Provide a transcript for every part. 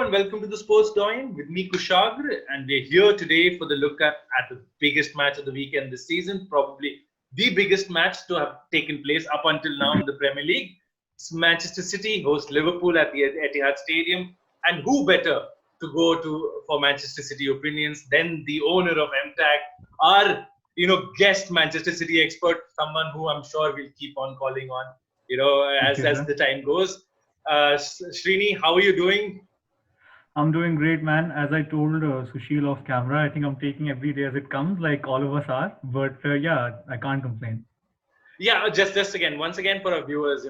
and welcome to the Sports Doyen with me, Kushagra, and we're here today for the look at the biggest match of the weekend this season, probably the biggest match to have taken place up until now in the Premier League. It's Manchester City host Liverpool at the Etihad Stadium, and who better to go to for Manchester City opinions than the owner of MTAG, our guest Manchester City expert, someone who I'm sure we'll keep on calling on, Thank you, as sir. the time goes. Srini, how are you doing? I'm doing great, man. As I told Sushil off camera, I think I'm taking every day as it comes, like all of us are. But yeah, I can't complain. Yeah, just again, once again for our viewers,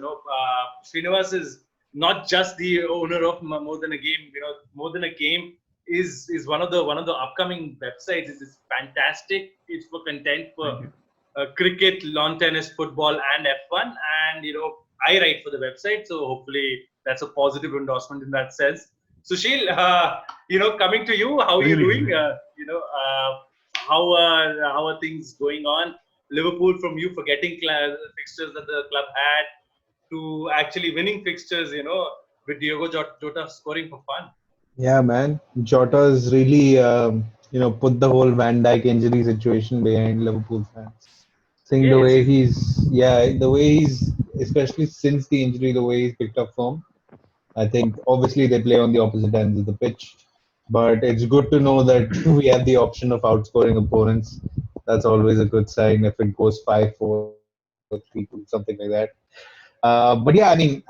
Srinivas is not just the owner of More Than a Game. More Than a Game is one of the upcoming websites. It's fantastic. It's for content for Thank you. cricket, lawn tennis, football, and F1. And I write for the website, so hopefully that's a positive endorsement in that sense. Sushil, coming to you, how are you Really, doing? really. How are things going on? Liverpool, from you forgetting fixtures that the club had to actually winning fixtures, with Diogo Jota scoring for fun. Yeah, man. Jota's really, put the whole Van Dijk injury situation behind Liverpool fans. Seeing the Yes. way the way he's, especially since the injury, the way he's picked up form. I think obviously they play on the opposite ends of the pitch, but it's good to know that we have the option of outscoring opponents. That's always a good sign if it goes 5-4, 3-2, something like that. But yeah, I mean,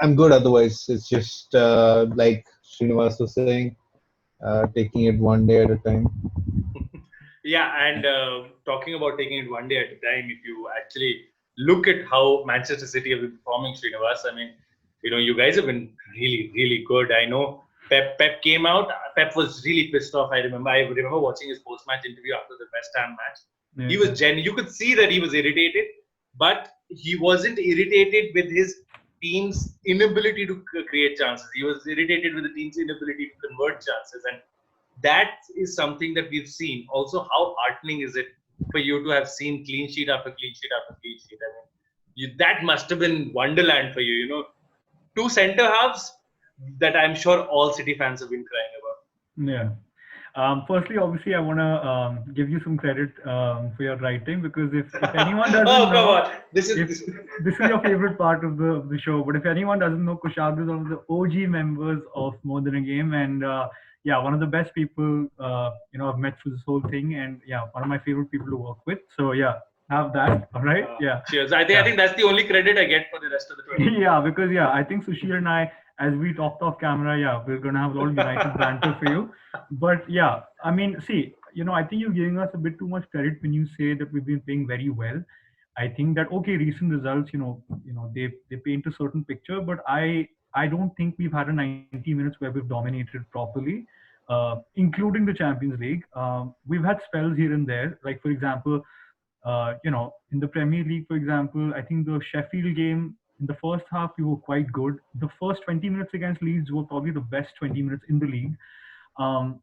I'm good otherwise. It's just like Srinivas was saying, taking it one day at a time. Yeah, and talking about taking it one day at a time, if you actually look at how Manchester City have been performing, Srinivas, I mean, you guys have been really, really good. I know Pep came out. Pep was really pissed off. I remember watching his post-match interview after the West Ham match. He Yeah, was yeah. you could see that he was irritated, but he wasn't irritated with his team's inability to create chances. He was irritated with the team's inability to convert chances, and that is something that we've seen. Also, how heartening is it for you to have seen clean sheet after clean sheet after clean sheet? I mean, that must have been wonderland for you. Two centre halves that I'm sure all City fans have been crying about. Yeah. Firstly, obviously, I want to give you some credit for your writing because if anyone doesn't Oh, come know, on! This is if this. this is your favorite part of the show, but if anyone doesn't know, Kushag is one of the OG members of More Than a Game, and yeah, one of the best people I've met through this whole thing, and yeah, one of my favorite people to work with. So yeah, have that. All right. Yeah. Cheers. I think that's the only credit I get for the rest of the 20 minutes. Yeah, because yeah, I think Sushil and I, as we talked off camera, yeah, we're gonna have a lot of United banter for you. But yeah, I mean, see, I think you're giving us a bit too much credit when you say that we've been playing very well. I think that okay, recent results, they paint a certain picture, but I don't think we've had a 90 minutes where we've dominated properly, including the Champions League. We've had spells here and there, like for example, in the Premier League, for example, I think the Sheffield game in the first half we were quite good. The first 20 minutes against Leeds were probably the best 20 minutes in the league. Um,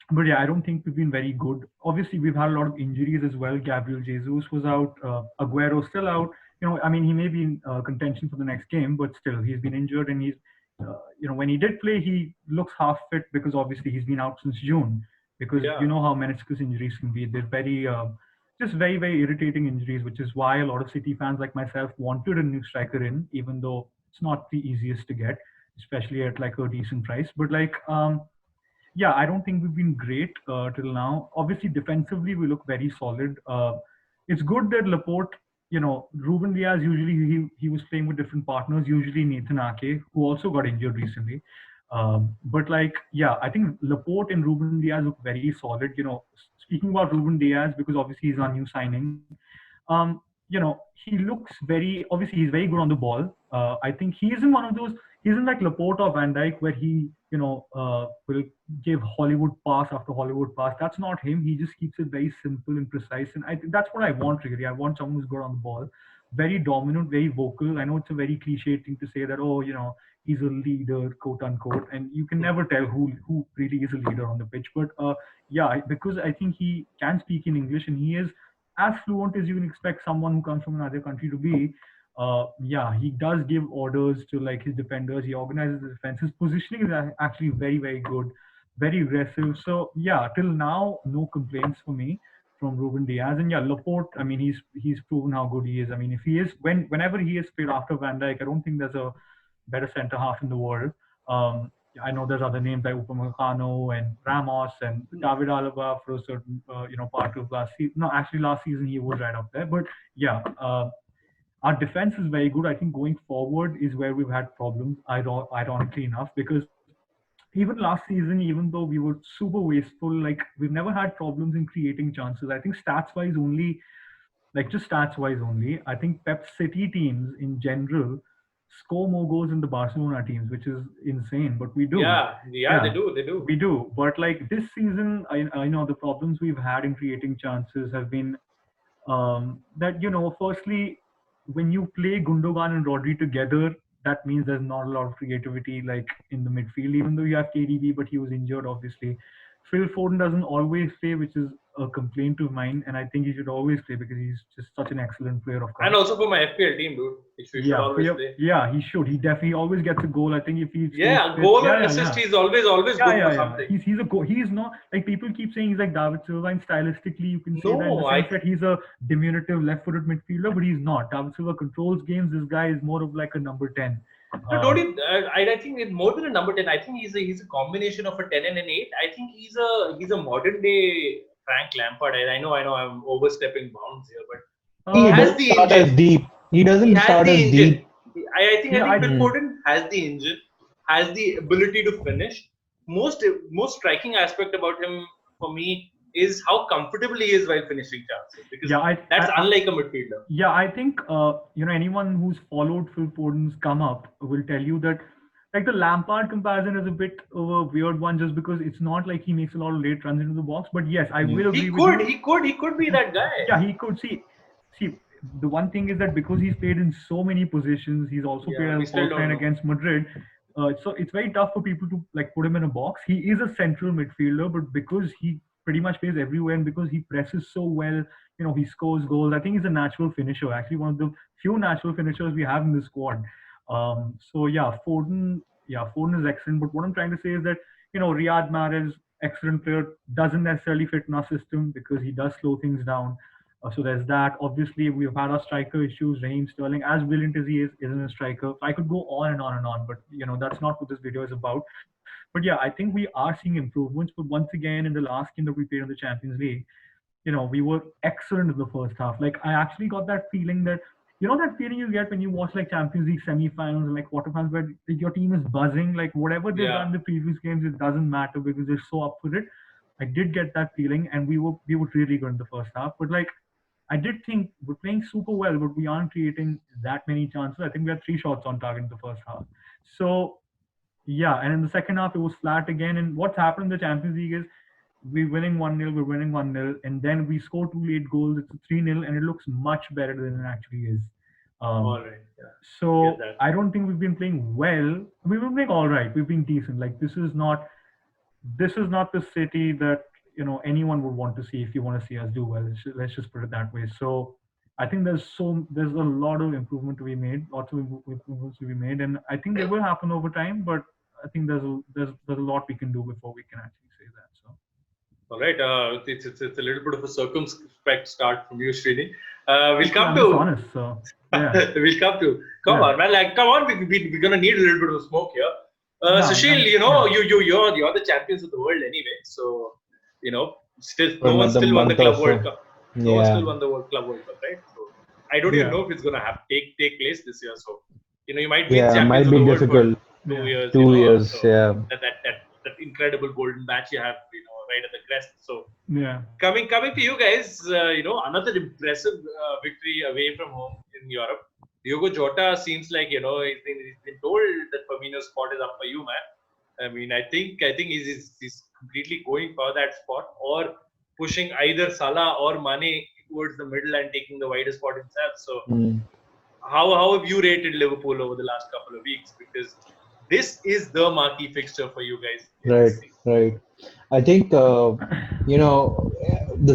but yeah, I don't think we've been very good. Obviously, we've had a lot of injuries as well. Gabriel Jesus was out. Aguero still out. I mean, he may be in contention for the next game, but still, he's been injured, and when he did play, he looks half fit because obviously he's been out since June. Because Yeah. you know how meniscus injuries can be. They're just very, very irritating injuries, which is why a lot of City fans like myself wanted a new striker in, even though it's not the easiest to get, especially at like a decent price. But like, yeah, I don't think we've been great till now. Obviously, defensively, we look very solid. It's good that Laporte, Ruben Diaz, usually he was playing with different partners, usually Nathan Ake, who also got injured recently. But like, yeah, I think Laporte and Ruben Diaz look very solid. Speaking about Ruben Diaz, because obviously he's our new signing, he looks obviously he's very good on the ball. I think he isn't one of those, he isn't like Laporte or Van Dijk where he, will give Hollywood pass after Hollywood pass. That's not him. He just keeps it very simple and precise. And I think that's what I want really. I want someone who's good on the ball, very dominant, very vocal. I know it's a very cliche thing to say that, oh, he's a leader, quote unquote, and you can never tell who really is a leader on the pitch. But yeah, because I think he can speak in English and he is as fluent as you can expect someone who comes from another country to be. Yeah, he does give orders to like his defenders. He organizes the defense. His positioning is actually very, very good, very aggressive. So yeah, till now, no complaints for me from Ruben Diaz. And yeah, Laporte. I mean, he's proven how good he is. I mean, if he is whenever he is played after Van Dijk, I don't think there's a better centre half in the world. I know there's other names like Upamecano and Ramos and David Alaba for a certain part of last season. No, actually last season he was right up there. But yeah, our defense is very good. I think going forward is where we've had problems, ironically enough, because even last season, even though we were super wasteful, like we've never had problems in creating chances. I think stats wise only, like just stats wise only, I think Pep City teams in general score more goals than the Barcelona teams, which is insane. But we do. Yeah, they do. We do. But like this season, I know the problems we've had in creating chances have been that firstly, when you play Gundogan and Rodri together, that means there's not a lot of creativity like in the midfield. Even though you have KDB, but he was injured, obviously. Phil Foden doesn't always play, which is a complaint of mine, and I think he should always play because he's just such an excellent player. Of course. And also for my FPL team, dude, he should always play. Yeah, he should. He definitely always gets a goal. I think if he's goal or assist, he's always good for something. He's a goal. He's not like people keep saying he's like David Silva, and stylistically you can say that in the sense that he's a diminutive left-footed midfielder, but he's not. David Silva controls games. This guy is more of like a number 10. No, don't you? I think it's more than a number 10. I think he's a combination of a 10 and an 8. I think he's a modern day Frank Lampard. I know I'm overstepping bounds here, but he has the start engine. As deep. He doesn't start as deep. I think Phil Foden has the engine, has the ability to finish. Most striking aspect about him for me is how comfortable he is while finishing chances, because that's unlike a midfielder. Yeah, I think anyone who's followed Phil Foden's come up will tell you that like the Lampard comparison is a bit of a weird one, just because it's not like he makes a lot of late runs into the box. But yes, I will agree with you. He could be that guy. Yeah, he could. See, the one thing is that because he's played in so many positions, he's also played as a false nine against Madrid. So it's very tough for people to like put him in a box. He is a central midfielder, but because he pretty much plays everywhere, and because he presses so well, he scores goals. I think he's a natural finisher. Actually, one of the few natural finishers we have in the squad. So yeah, Foden is excellent. But what I'm trying to say is that Riyad Mahrez, excellent player, doesn't necessarily fit in our system because he does slow things down. So there's that. Obviously, we've had our striker issues. Raheem Sterling, as brilliant as he is, isn't a striker. So I could go on and on and on, but that's not what this video is about. But yeah, I think we are seeing improvements. But once again, in the last game that we played in the Champions League, we were excellent in the first half. Like I actually got that feeling that that feeling you get when you watch like Champions League semi-finals and like quarterfinals where your team is buzzing. Like whatever they've done in the previous games, it doesn't matter because they're so up for it. I did get that feeling, and we were really good in the first half. But like I did think we're playing super well, but we aren't creating that many chances. I think we had 3 shots on target in the first half. So yeah, and in the second half it was flat again. And what's happened in the Champions League is we're winning 1-0, and then we score 2 late goals. It's a 3-0, and it looks much better than it actually is. All right. Yeah. So I don't think we've been playing well. We've been playing all right. We've been decent. Like this is not the City that anyone would want to see if you want to see us do well. Let's just put it that way. So I think there's a lot of improvement to be made, lots of improvements to be made, and I think they will happen over time. But I think there's a lot we can do before we can actually say that. So. All right, it's a little bit of a circumspect start from you, Srini. We'll come to. Honest, so yeah. We'll come to. Come on, man! Like, come on! We're gonna need a little bit of smoke here. Sushil, you're the champions of the world anyway. So no one still won the Club World Cup. No one still won the Club World Cup, right? So I don't even know if it's gonna take place this year. So you might be champions might of be the difficult. World for 2 years. 2 years, so that incredible golden batch you have, right at the crest. So coming to you guys, another impressive victory away from home in Europe. Diogo Jota seems like he's been told that Firmino's spot is up for you, man. I mean, I think he's completely going for that spot, or pushing either Salah or Mane towards the middle and taking the wider spot himself. So how have you rated Liverpool over the last couple of weeks? Because this is the marquee fixture for you guys. Right. I think the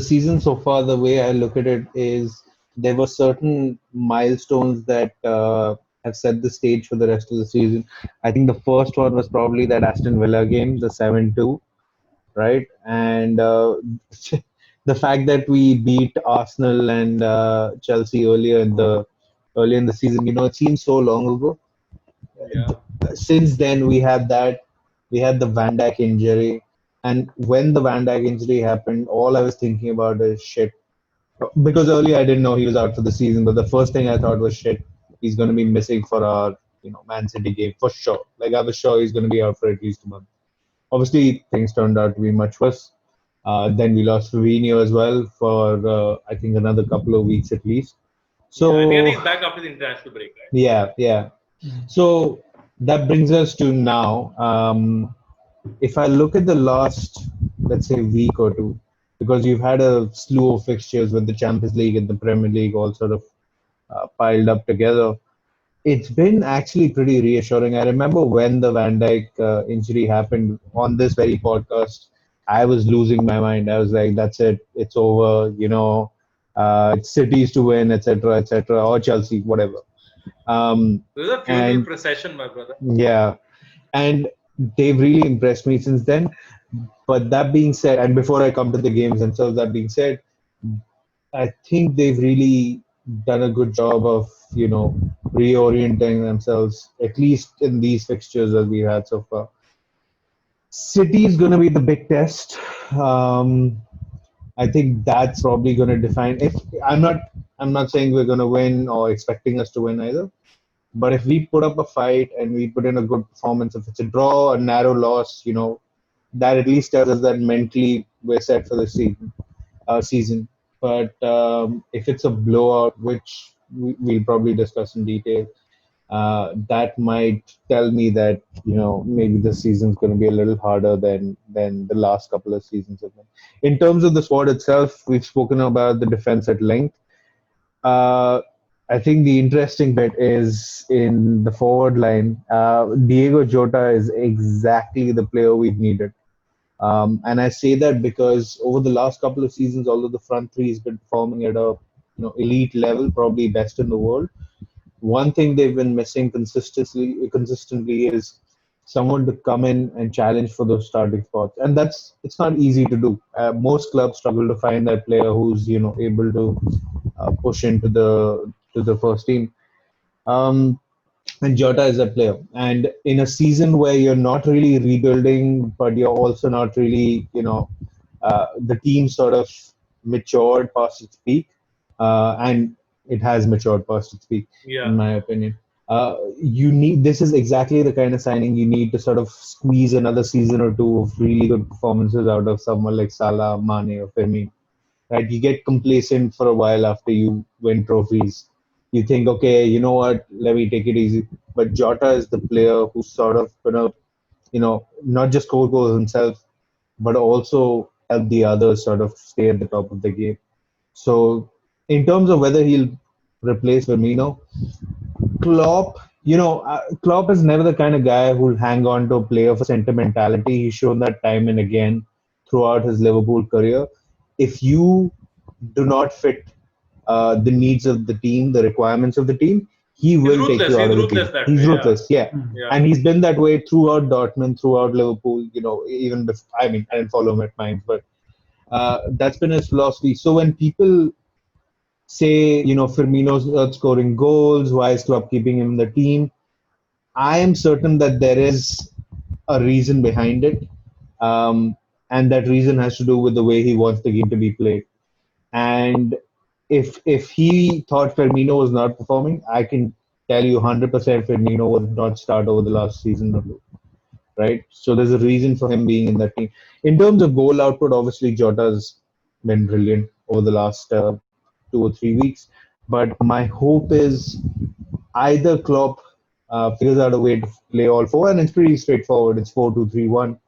season so far, the way I look at it is there were certain milestones that have set the stage for the rest of the season. I think the first one was probably that Aston Villa game, the 7-2, right? And the fact that we beat Arsenal and Chelsea earlier in the season, it seems so long ago. Yeah. Since then, we had that. We had the Van Dijk injury, and when the Van Dijk injury happened, all I was thinking about is shit. Because earlier I didn't know he was out for the season, but the first thing I thought was shit. He's going to be missing for our, Man City game for sure. Like I was sure he's going to be out for at least a month. Obviously, things turned out to be much worse. Then we lost Fabinho as well for I think another couple of weeks at least. Yeah, I think So he's back after the international break, right? yeah. So that brings us to now. If I look at the last, let's say, week or two, because you've had a slew of fixtures with the Champions League and the Premier League all sort of piled up together, it's been actually pretty reassuring. I remember when the Van Dijk injury happened on this very podcast, I was losing my mind. I was like, "That's it, it's over." It's Cities to win, etc., or Chelsea, whatever. This is a funeral And procession, my brother. yeah, and they've really impressed me since then. But that being said, and before I come to the games themselves, that being said, I think they've really done a good job of, reorienting themselves, at least in these fixtures that we've had so far. City is going to be the big test. Um, I think that's probably going to define. If I'm not saying we're going to win or expecting us to win either. But if we put up a fight and we put in a good performance, if it's a draw, a narrow loss, that at least tells us that mentally we're set for the season. But if it's a blowout, which we'll probably discuss in detail, that might tell me that maybe this season's going to be a little harder than the last couple of seasons have been. In terms of the squad itself, we've spoken about the defense at length. Uh, I think the interesting bit is in the forward line. Diego Jota is exactly the player we've needed. And I say that because over the last couple of seasons, although the front three has been performing at a elite level, probably best in the world, one thing they've been missing consistently is someone to come in and challenge for those starting spots, and it's not easy to do. Most clubs struggle to find that player who's able to push into the first team. Um, and Jota is that player. And in a season where you're not really rebuilding, but you're also not really, the team sort of matured past its peak, and it has matured past its peak, Yeah. in my opinion. You need this is exactly the kind of signing you need to sort of squeeze another season or two of really good performances out of someone like Salah, Mane, or Firmino. Right? You get complacent for a while after you win trophies. You think, okay, you know what? Let me take it easy. But Jota is the player who's sort of gonna, not just score goals himself, but also help the others sort of stay at the top of the game. So, in terms of whether he'll replace Firmino, Klopp is never the kind of guy who'll hang on to a player for sentimentality. He's shown that time and again throughout his Liverpool career. If you do not fit the needs of the team, the requirements of the team, he He's will take ruthless. you out He's of the ruthless team. that He's way. ruthless, yeah. Yeah. And he's been that way throughout Dortmund, throughout Liverpool. Even before, I mean, I didn't follow him at Mainz, but that's been his philosophy. So when people say, Firmino's not scoring goals, why is Klopp keeping him in the team? I am certain that there is a reason behind it, and that reason has to do with the way he wants the game to be played. And if he thought Firmino was not performing, I can tell you 100% Firmino would not start over the last season or two, right? So there's a reason for him being in that team. In terms of goal output, obviously Jota's been brilliant over the last 2 or 3 weeks. But my hope is either Klopp figures out a way to play all four, and it's pretty straightforward. It's 4-2-3-1.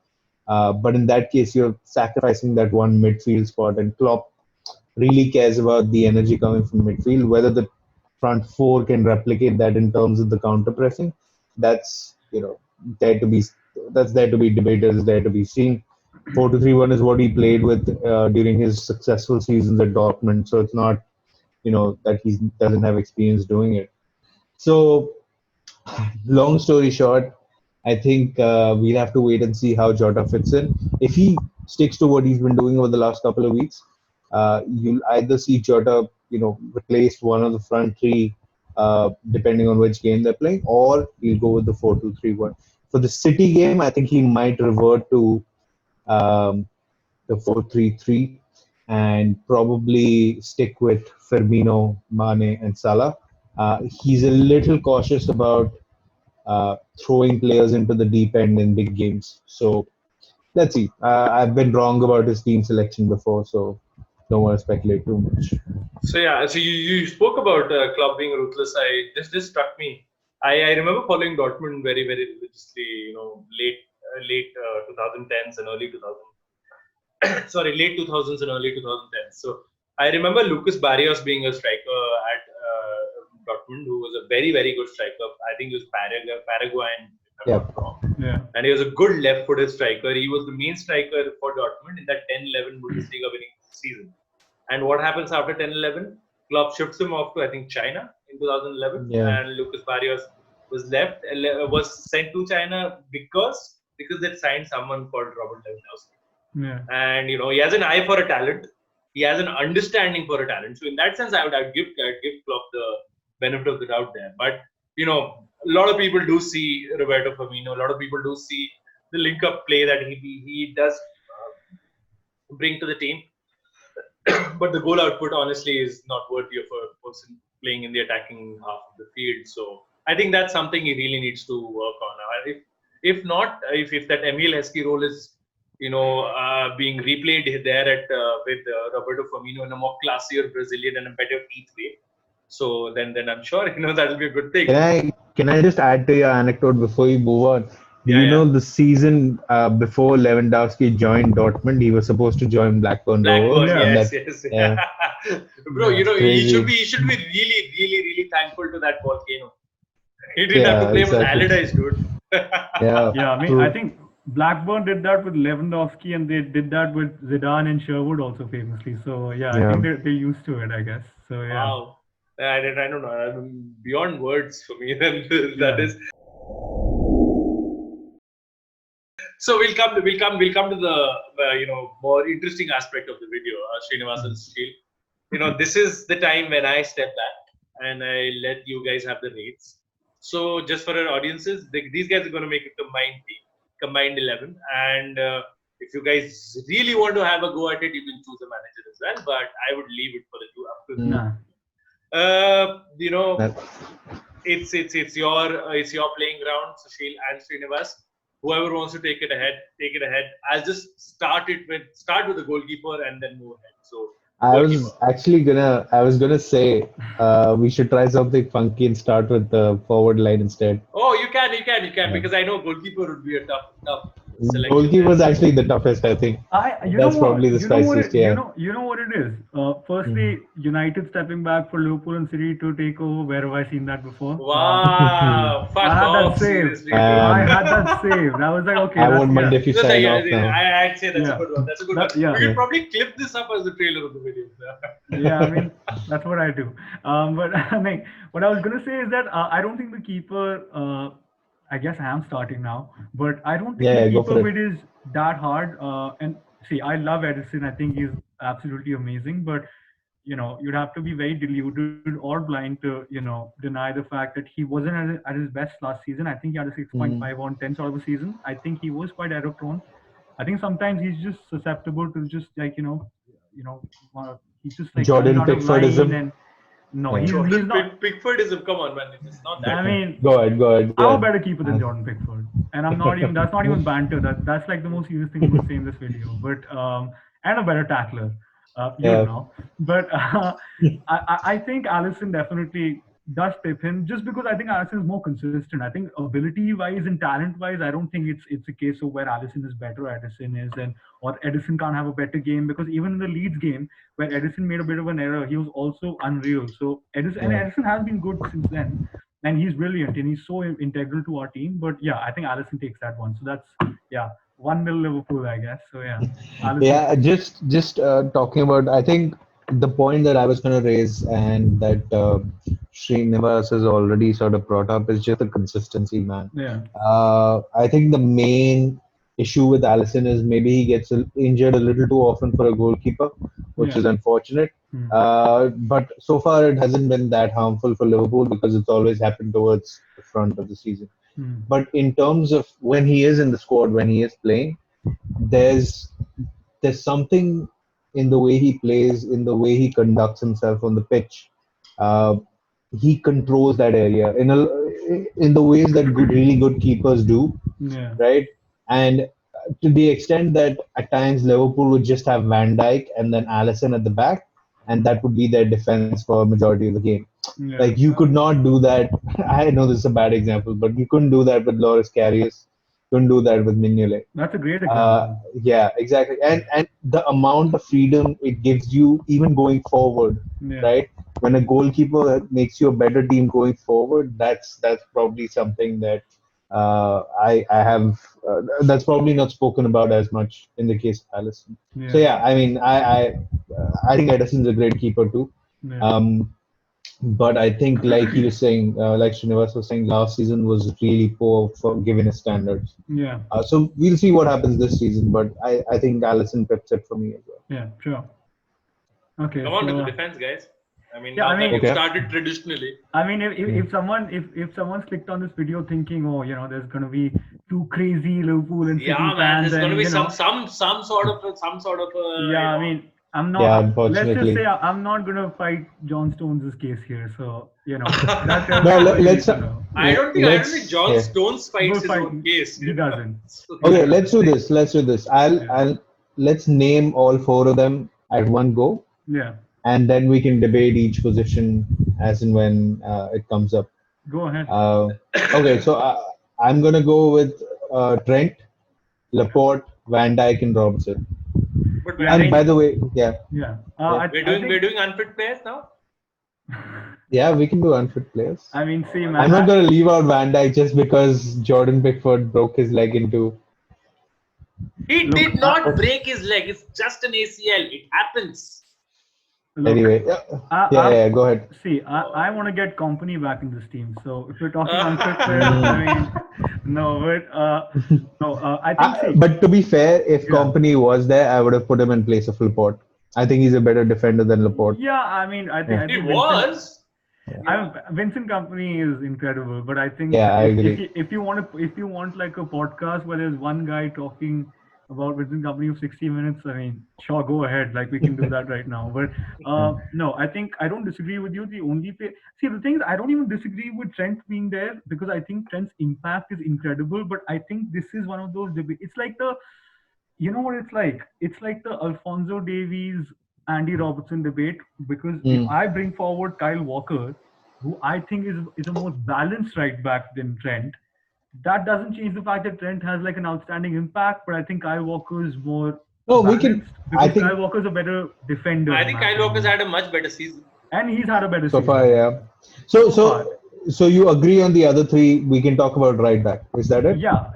But in that case, you're sacrificing that one midfield spot, and Klopp really cares about the energy coming from midfield. Whether the front four can replicate that in terms of the counter pressing, that's there to be there to be debated, is there to be seen. 4-2-3-1 is what he played with during his successful seasons at Dortmund, so it's not that he doesn't have experience doing it. So, long story short, I think we'll have to wait and see how Jota fits in. If he sticks to what he's been doing over the last couple of weeks, you'll either see Jota, replace one of the front three, depending on which game they're playing, or he'll go with the 4-2-3-1. For the City game, I think he might revert to um, the 4-3-3 and probably stick with Firmino, Mane, and Salah. He's a little cautious about throwing players into the deep end in big games. So let's see. I've been wrong about his team selection before, so don't want to speculate too much. So yeah, so you spoke about Klopp being ruthless. This struck me. I remember following Dortmund very religiously. Late 2010s and early 2000s. Sorry, late 2000s and early 2010s. So I remember Lucas Barrios being a striker at Dortmund, who was a very good striker. I think he was Paraguayan, if I'm not wrong. Yeah. And he was a good left-footed striker. He was the main striker for Dortmund in that 10-11 Bundesliga winning season. And what happens after 10-11? Klopp shifts him off to, I think, China in 2011. Yeah. And Lucas Barrios was sent to China because they signed someone called Robert Lewandowski. Yeah. And, he has an eye for a talent. He has an understanding for a talent. So in that sense, I'd give Klopp the benefit of the doubt there. But, a lot of people do see Roberto Firmino. A lot of people do see the link-up play that he does bring to the team. But the goal output, honestly, is not worthy of a person playing in the attacking half of the field. So I think that's something he really needs to work on. If not, if that Emil Heskey role is, being replayed there with Roberto Firmino in a more classier Brazilian and a better teeth way, so then I'm sure that'll be a good thing. Can I just add to your anecdote before you move on? Do you know the season before Lewandowski joined Dortmund, he was supposed to join Blackburn Rovers? Yes. Yeah. Bro, he crazy. should be really thankful to that volcano. He didn't have to play with Allardyce, dude. Yeah, I mean, I think Blackburn did that with Lewandowski, and they did that with Zidane and Sherwood also famously. So yeah. I think they're used to it, I guess. So yeah. Wow. I don't know. Beyond words for me. That is. So we'll come to the more interesting aspect of the video, Srinivas and Sushil. This is the time when I step back and I let you guys have the rates. So just for our audiences, these guys are going to make a combined 11, and if you guys really want to have a go at it, you can choose a manager as well. But I would leave it for the two up to Nah. It's your playing ground, Sushil and Srinivas. Whoever wants to take it ahead. I'll just start with the goalkeeper and then move ahead. So I was gonna say we should try something funky and start with the forward line instead. Oh, you can because I know goalkeeper would be a tough selection. Goalkeeper was actually the toughest, I think. That's probably the spiciest. You know what it is. Firstly, United stepping back for Liverpool and City to take over. Where have I seen that before? Wow! Fuck off! I had that saved. I was like, okay. I won't mind if you sign off now. I'd say that's a good one. That's a good one. Yeah. We could probably clip this up as the trailer of the video. Yeah, I mean that's what I do. But I mean, what I was gonna say is that I don't think the keeper. I guess I am starting now, but I don't think the keeper bit is that hard. And see, I love Edison. I think he's absolutely amazing, but you'd have to be very deluded or blind to deny the fact that he wasn't at his best last season. I think he had a 6.5 on 10 sort of a season. I think he was quite error prone. I think sometimes he's just susceptible to just like he's just like Jordan Pickfordism. And no, he's not. Pickfordism, come on, man. It's not that. I mean, go ahead. I'm a better keeper than Jordan Pickford, and I'm not even. That's not even banter. That's like the most serious thing I'm going to say in this video. But and a better tackler, But I think Alisson definitely does pip him just because I think Alisson is more consistent. I think ability-wise and talent-wise, I don't think it's a case of where Alisson is better, Edison is, or Edison can't have a better game, because even in the Leeds game where Edison made a bit of an error, he was also unreal. So Edison has been good since then, and he's brilliant and he's so integral to our team. But yeah, I think Alisson takes that one. So that's 1-0 Liverpool, I guess. So yeah. Alisson. Yeah, just talking about, I think the point that I was going to raise and that Srinivas has already sort of brought up is just the consistency, man. Yeah. I think the main issue with Allison is maybe he gets injured a little too often for a goalkeeper, which Yeah. is unfortunate. Hmm. But so far, it hasn't been that harmful for Liverpool because it's always happened towards the front of the season. Hmm. But in terms of when he is in the squad, when he is playing, there's there's something in the way he plays, in the way he conducts himself on the pitch. Uh, he controls that area in the ways that really good keepers do, Yeah. right? And to the extent that at times Liverpool would just have Van Dijk and then Allison at the back, and that would be their defense for a majority of the game. Yeah. Like you could not do that. I know this is a bad example, but you couldn't do that with Loris Karius. Couldn't do that with Mignolet. That's a great Uh, example. yeah, exactly. And the amount of freedom it gives you, even going forward, Yeah. right? When a goalkeeper makes you a better team going forward, that's probably something that I have. That's probably not spoken about as much in the case of Allison. So Yeah. yeah, I mean, I think Edison's a great keeper too. Yeah. But I think, like he was saying, like Srinivas was saying, last season was really poor for given his standards. Yeah. So we'll see what happens this season, but I think Allison pips it for me as well. Yeah. Sure. Okay. Come on to the So defense, guys. I mean, yeah, now I that mean, you've Okay. started traditionally. I mean, if someone if someone's clicked on this video thinking, oh, there's gonna be two crazy Liverpool and City Yeah, man, fans, there's going to and be some sort of yeah, I mean, I'm Yeah, not. Let's just unfortunately. say I'm not gonna fight John Stones' case here. So that's No, everybody let's needs to know. I don't think let's John yeah. Stones fights We'll his fight. own case. He doesn't. So- He Okay, doesn't. let's do this. Let's do this. Yeah. I'll let's name all four of them at one go, Yeah. and then we can debate each position as and when it comes up. Go ahead. Okay, so I'm gonna go with Trent, Laporte, Van Dijk, and Robertson. but Yeah, I And think- by the way, yeah, Yeah. we're doing unfit players now. yeah, we can do unfit players. I mean, see, I'm man. not gonna leave out Van Dijk just because Jordan Pickford broke his leg in two. He Look, did not break his leg. It's just an ACL. It happens. Look, Anyway, yeah, go ahead. See, I want to get company back in this team. So if you're talking unfit players, I mean, no, I think. See, But to be fair, if Yeah. Company was there, I would have put him in place of Laporte. I think he's a better defender than Laporte. yeah, I mean, I think. Yeah. I He think was. Vincent Company is incredible, but I think Yeah, I if, agree. if you want like a podcast where there's one guy talking about Vincent Company for 60 minutes, I mean, sure, go ahead. Like we can do that right now. But no, I think I don't disagree with you. The only see the thing is I don't even disagree with Trent being there because I think Trent's impact is incredible. But I think this is one of those debates. It's like you know what it's like? It's like the Alfonso Davies, Andy Robertson debate because if I bring forward Kyle Walker, who I think is a more balanced right back than Trent, that doesn't change the fact that Trent has like an outstanding impact, but I think Kyle Walker is more No, we balanced can. because I think Kyle Walker is a better defender. I in think my Kyle Walker's opinion. had a much better season. And he's had a better so season. far, yeah. So you agree on the other three? We can talk about right back. Is that it? Yeah.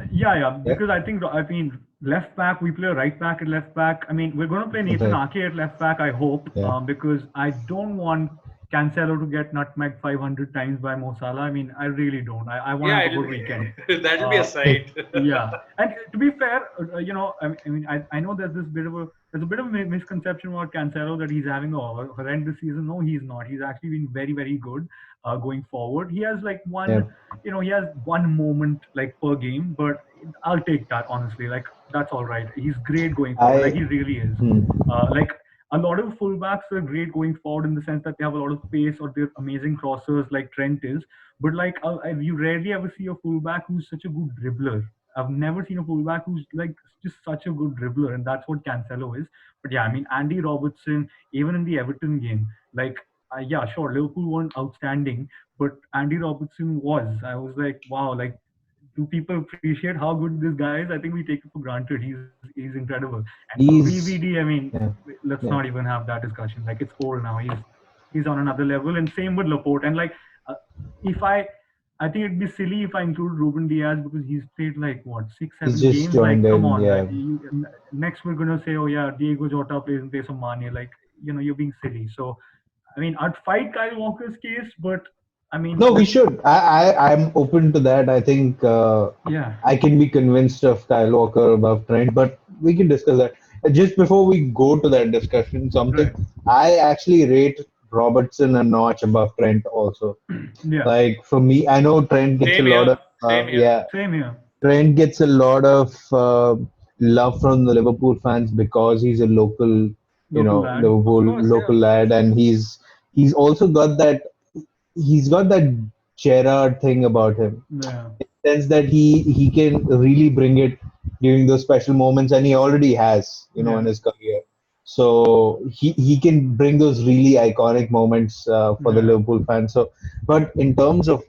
Because I mean, left back, we play a right back at left back. I mean, we're going to play Nathan Ake at left back, I hope, because I don't want Cancelo to get nutmegged 500 times by Mo Salah. I mean, I really don't. I want to have a good weekend. That'll be a sight. Yeah, and to be fair, I know there's a bit of a misconception about Cancelo that he's having a horrendous season. No, he's not. He's actually been very, very good going forward. He has like he has one moment like per game, but I'll take that honestly. Like that's all right. He's great going forward. Like he really is. Like a lot of fullbacks are great going forward in the sense that they have a lot of pace or they're amazing crossers like Trent is. But like you rarely ever see a fullback who's such a good dribbler. I've never seen a fullback who's like just such a good dribbler, and that's what Cancelo is. But yeah, I mean Andy Robertson, even in the Everton game, like yeah, sure, Liverpool weren't outstanding, but Andy Robertson was. I was like, wow, like do people appreciate how good this guy is? I think we take it for granted. He's incredible. And for VVD, I mean, let's not even have that discussion. Like it's old now. He's on another level. And same with Laporte. And like, if I think it'd be silly if I include Ruben Diaz because he's played like what 6-7 games. Like, come on. Like, next we're gonna say, oh yeah, Diego Jota plays in place of Mane. Like, you're being silly. So I mean, I'd fight Kyle Walker's case, but I mean, No, we should. I'm open to that. I think yeah, I can be convinced of Kyle Walker above Trent, but we can discuss that. Just before we go to that discussion, something right, I actually rate Robertson a notch above Trent also. yeah, Like for me, I know Trent gets a Same lot here. of Same here. yeah, same here. Trent gets a lot of love from the Liverpool fans because he's a local, Local lad. Of Liverpool course, yeah, local of lad, course. and he's also got that he's got that Gerard thing about him. Yeah, Sense that he can really bring it during those special moments, and he already has, in yeah, his career. So he can bring those really iconic moments for the yeah, Liverpool fans. So, but in terms of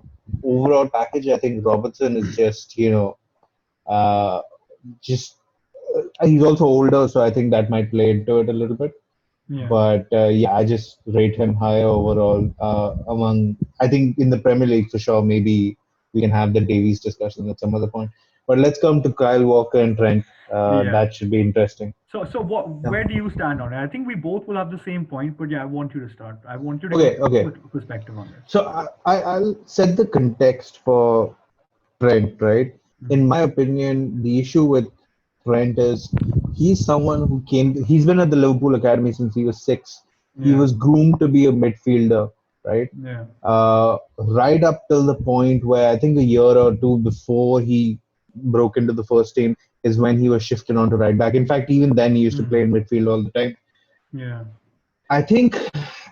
overall package, I think Robertson is just uh, just he's also older, so I think that might play into it a little bit. yeah. But yeah, I just rate him higher overall. Among I think in the Premier League for sure. Maybe we can have the Davies discussion at some other point. But let's come to Kyle Walker and Trent. Yeah. That should be interesting. So what? Yeah. Where do you stand on it? I think we both will have the same point, but yeah, I want you to start. I want you to give Okay, okay. perspective on this. So I'll set the context for Trent, right? In Hmm. my opinion, the issue with Trent is he's someone who he's been at the Liverpool Academy since he was 6. He Yeah, was groomed to be a midfielder, right? yeah, Right up till the point where I think a year or two before he broke into the first team is when he was shifted onto right back. In fact, even then he used to play hmm, in midfield all the time. yeah, I think,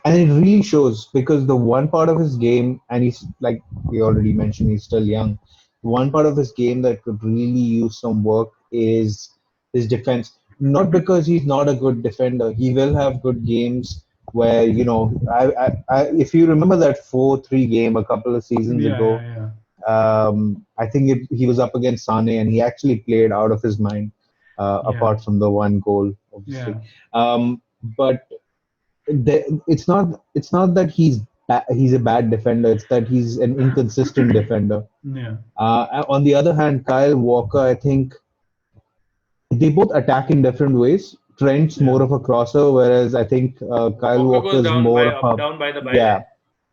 and it really shows because the one part of his game, and he's like we already mentioned, he's still young. One part of his game that could really use some work is his defense. Not because he's not a good defender, he will have good games where if you remember that 4-3 game a couple of seasons yeah, ago, yeah, I think he was up against Sane and he actually played out of his mind. yeah, Apart from the one goal, obviously, yeah, but it's not that he's a bad defender. It's that he's an inconsistent defender. yeah, On the other hand, Kyle Walker, I think they both attack in different ways. Trent's yeah, more of a crosser, whereas I think Kyle Walker goes Walker's down more by of up a down by the yeah, byline.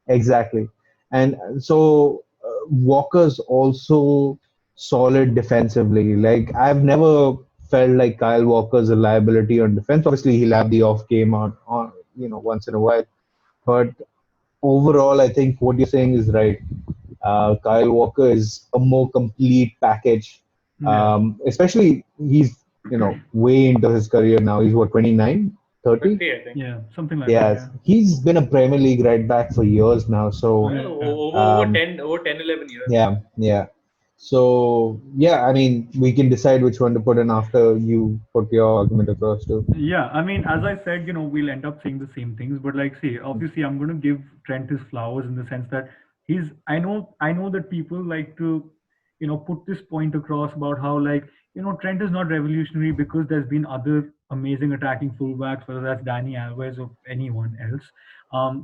exactly. And so Walker's also solid defensively. Like I've never felt like Kyle Walker's a liability on defense. Obviously, he'll have the off game on once in a while, but overall, I think what you're saying is right. Kyle Walker is a more complete package. yeah. Especially he's way into his career now. He's what 29, 30. 30, I think. Yeah, something like that. Yes, Yeah, he's been a Premier League right back for years now. So Well, yeah, over um, 10, over 10, 11 years. yeah. So yeah, I mean, we can decide which one to put in after you put your argument across too. yeah. I mean, as I said, we'll end up saying the same things, but like, see, obviously, I'm going to give Trent his flowers in the sense that he's. I know that people like to, put this point across about how like, Trent is not revolutionary because there's been other amazing attacking fullbacks, whether that's Danny Alves or anyone else.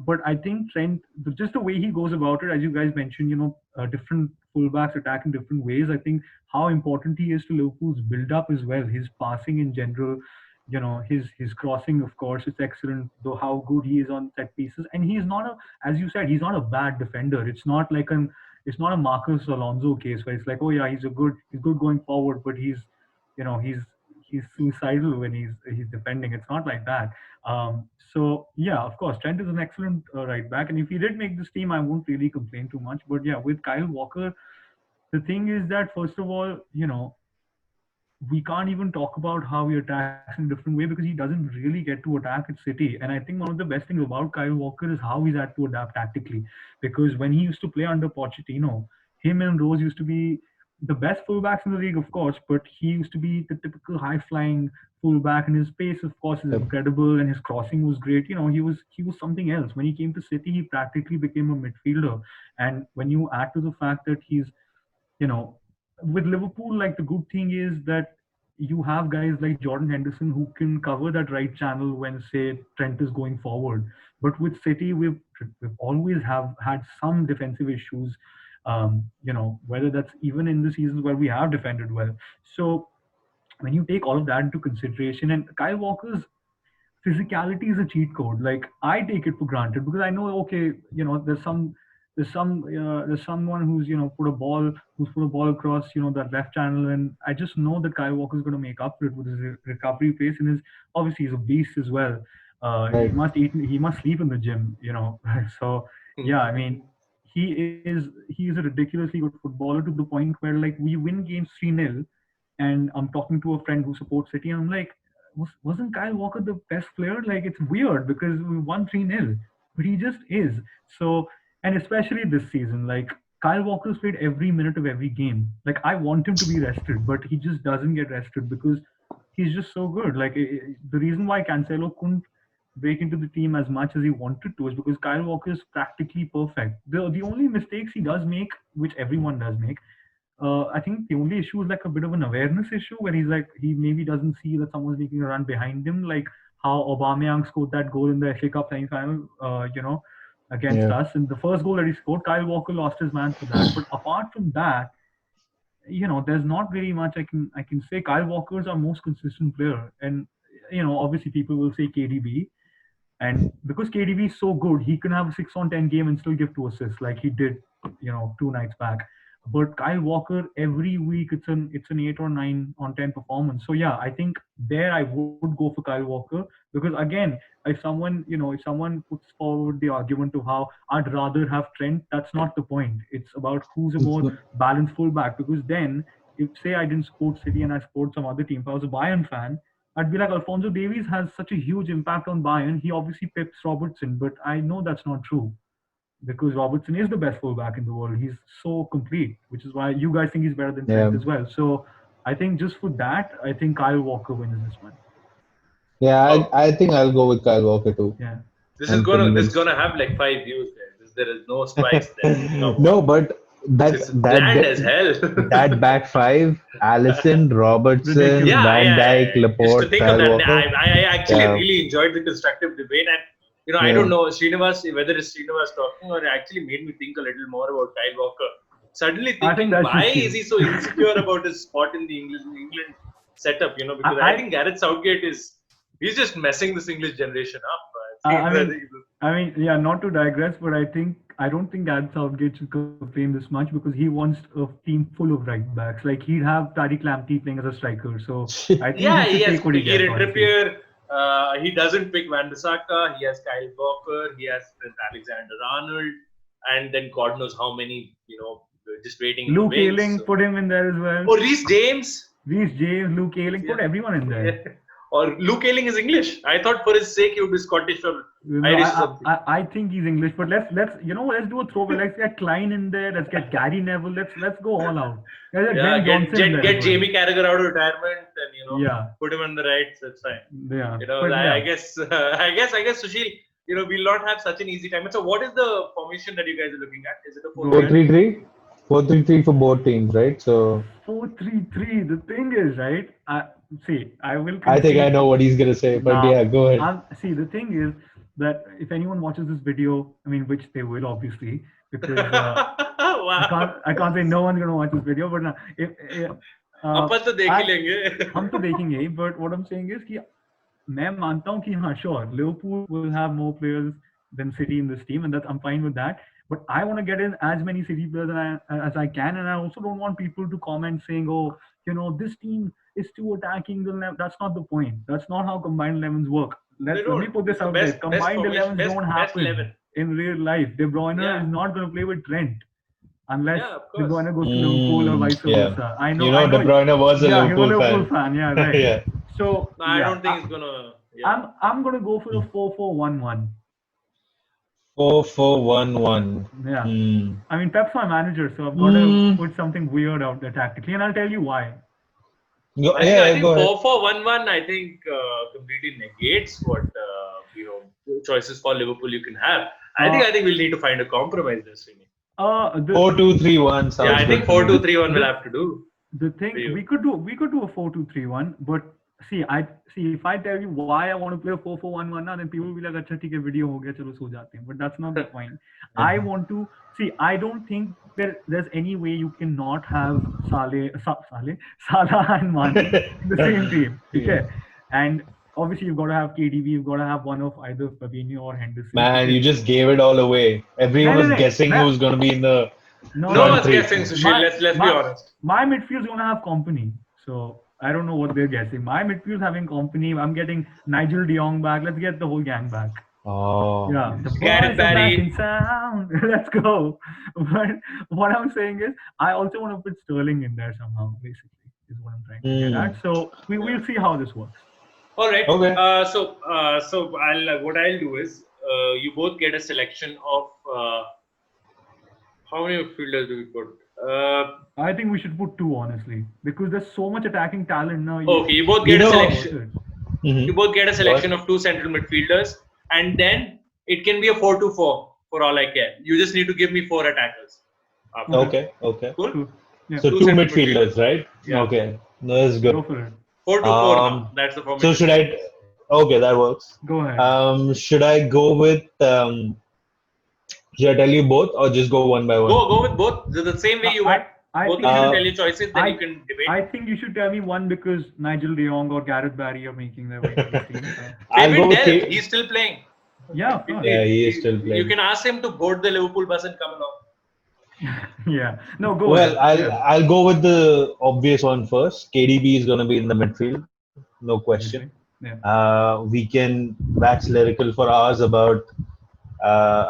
But I think Trent, just the way he goes about it, as you guys mentioned, different fullbacks attack in different ways. I think how important he is to Liverpool's build up as well. His passing in general, his crossing, of course, is excellent. Though how good he is on set pieces, and he's not a, as you said, he's not a bad defender. It's not a Marcus Alonso case where it's like, oh yeah, he's good going forward, but you know, he's he's suicidal when he's defending. It's not like that. So yeah, of course, Trent is an excellent right back, and if he did make this team, I won't really complain too much. But yeah, with Kyle Walker, the thing is that first of all, we can't even talk about how he attacks in a different way because he doesn't really get to attack at City. And I think one of the best things about Kyle Walker is how he's had to adapt tactically. Because when he used to play under Pochettino, him and Rose used to be the best fullbacks in the league, of course, but he used to be the typical high flying fullback, and his pace, of course, is Yep. incredible, and his crossing was great. He was something else. When he came to City, he practically became a midfielder. And when you add to the fact that he's you know, with Liverpool, like the good thing is that you have guys like Jordan Henderson who can cover that right channel when, say, Trent is going forward. But with City, we've always have had some defensive issues. Whether that's even in the seasons where we have defended well. So when you take all of that into consideration, and Kyle Walker's physicality is a cheat code. Like I take it for granted because I know, okay, there's someone who's put a ball across that left channel, and I just know that Kyle Walker is going to make up for it with his recovery pace, and his obviously he's a beast as well. He Right. must eat, he must sleep in the gym, So yeah, I mean, he is a ridiculously good footballer to the point where like we win games 3-0, and I'm talking to a friend who supports City, and I'm like, wasn't Kyle Walker the best player? Like it's weird because we won 3-0, but he just is. So, and especially this season, like Kyle Walker's played every minute of every game. Like I want him to be rested, but he just doesn't get rested because he's just so good. Like the reason why Cancelo couldn't break into the team as much as he wanted to is because Kyle Walker is practically perfect. The only mistakes he does make, which everyone does make, I think the only issue is like a bit of an awareness issue where he's like he maybe doesn't see that someone's making a run behind him, like how Aubameyang scored that goal in the FA Cup semi-final, against Yeah. us. And the first goal that he scored, Kyle Walker lost his man for that. But apart from that, there's not very much I can say. Kyle Walker is our most consistent player, and obviously people will say KDB, and because KDB is so good, he can have a 6-on-10 game and still give 2 assists like he did, 2 nights back. But Kyle Walker, every week it's an 8 or 9 on 10 performance. So yeah, I think there I would go for Kyle Walker because again, if someone puts forward the argument of how I'd rather have Trent, that's not the point. It's about who's a more balanced fullback. Because then, if say I didn't support City and I support some other team, if I was a Bayern fan, I'd be like, Alfonso Davies has such a huge impact on Bayern. He obviously pips Robertson, but I know that's not true because Robertson is the best fullback in the world. He's so complete, which is why you guys think he's better than Trent Yeah. as well. So I think just for that, I think Kyle Walker wins this one. Yeah, Oh. I think I'll go with Kyle Walker too. Yeah. This is gonna have like 5 views there. There is no spice there. No, but It's bland as hell. that back five: Allison, Robertson, Ridiculous. Van Dijk, Just to Laporte, think of Kyle that, Walker. I actually Yeah. really enjoyed the constructive debate, and I Yeah. don't know Srinivas whether it's Srinivas talking or it actually made me think a little more about Kyle Walker. Suddenly I think thinking, that's why just is he so insecure about his spot in the England setup? Because I think Gareth Southgate he's just messing this English generation up. I mean, yeah, not to digress, but I don't think Gareth Southgate should complain this much because he wants a team full of right backs. Like he'd have Tariq Lamptey playing as a striker. So I think Yeah, he he should has take what he gets. Kieran honestly. Trippier. He doesn't pick Van Bissaka. He has Kyle Walker. He has Alexander-Arnold, and then God knows how many. Just waiting. Luke in the wings, Ayling, put him in there as well. Oh, Reece James. Reece James, Luke Ayling, put everyone in there. Yeah. Or Luke Ayling is English. I thought for his sake he would be Scottish or Irish. I think he's English, but let's do a throwback. Let's get Klein in there. Let's get Gary Neville. Let's go all out. Get Jamie Carragher out of retirement and put him on the right. That's fine. Yeah. I guess Sushil, we'll not have such an easy time. So what is the formation that you guys are looking at? Is it a 4-3-3? 4-3-3 for both teams, right? So 4-3-3. The thing is, right? I will. I think I know what he's gonna say, but yeah, go ahead. See, the thing is that if anyone watches this video, I mean, which they will obviously, because wow. I can't say no one's gonna watch this video, but हम तो देख ही लेंगे. हम तो देखेंगे, but what I'm saying is कि मैं मानता हूँ कि हाँ, sure, Liverpool will have more players than City in this team, and I'm fine with that. But I want to get in as many City players as I can, and I also don't want people to comment saying, "Oh, this team is too attacking." That's not the point. That's not how combined 11s work. Let me put this out there. Combined 11s don't happen in real life. De Bruyne is not going to play with Trent unless De Bruyne goes to Liverpool or vice versa. I know. De Bruyne was a Liverpool fan. Yeah, right. Yeah. So I don't think he's gonna. Yeah. I'm gonna go for a 4-4-1-1. 4-4-1-1. Yeah. I mean, Pep's my manager, so I've got to put something weird out there tactically, and I'll tell you why. I think 4-4-1-1. I think completely negates what choices for Liverpool you can have. I think we'll need to find a compromise this week. 4-2-3-1. Yeah, I think 4-2-3-1 will have to do. The thing we could do a 4-2-3-1, but see, if I tell you why I want to play a 4-4-1-1, then people will be like, "Acha, theek hai, video ho gaya, chalo so jate hain." But that's not the point. I want to see. I don't think there's any way you cannot have Salah and Mane in the same team. Okay, and obviously you've got to have KDB, you've got to have one of either Fabinho or Henderson. Man, you just gave it all away. Everyone was guessing who's going to be in the No, No front one's three. guessing, Sushil. Let's be honest. My midfield's gonna have company, so I don't know what they're guessing. My midfield's having company. I'm getting Nigel De Jong back. Let's get the whole gang back. Oh. Yeah, the boys Gareth are back Barry. in town. Let's go. But what I'm saying is, I also want to put Sterling in there somehow. Basically, is what I'm trying to get at. So we'll see how this works. All right. Okay. So what I'll do is you both get a selection of how many midfielders do we put? I think we should put two, honestly, because there's so much attacking talent now. Okay, you both get a selection. Mhm. You both get a selection of two central midfielders, and then it can be a 4-2-4 for all I care. You just need to give me 4 attackers. Okay. Cool. Cool. Yeah. So two central midfielders, right? Yeah. Okay. No, that's good. Go for it. 4-2-4 now. That's the formation. So should I? Okay, that works. Go ahead. Should I go with? Should I tell you both or just go one by one? Go with both. The same way you want. I Both think of you Uh, tell your choices, then you can debate. I think you should tell me one because Nigel De Jong or Gareth Barry are making their way to the team. So. I'll go David with Dell, K- he's still playing. Yeah, of course. Yeah, he is still playing. You can ask him to board the Liverpool bus and come along. Yeah. No, go Well, ahead. I'll go with the obvious one first. KDB is going to be in the midfield, no question. Yeah. We can wax lyrical for hours about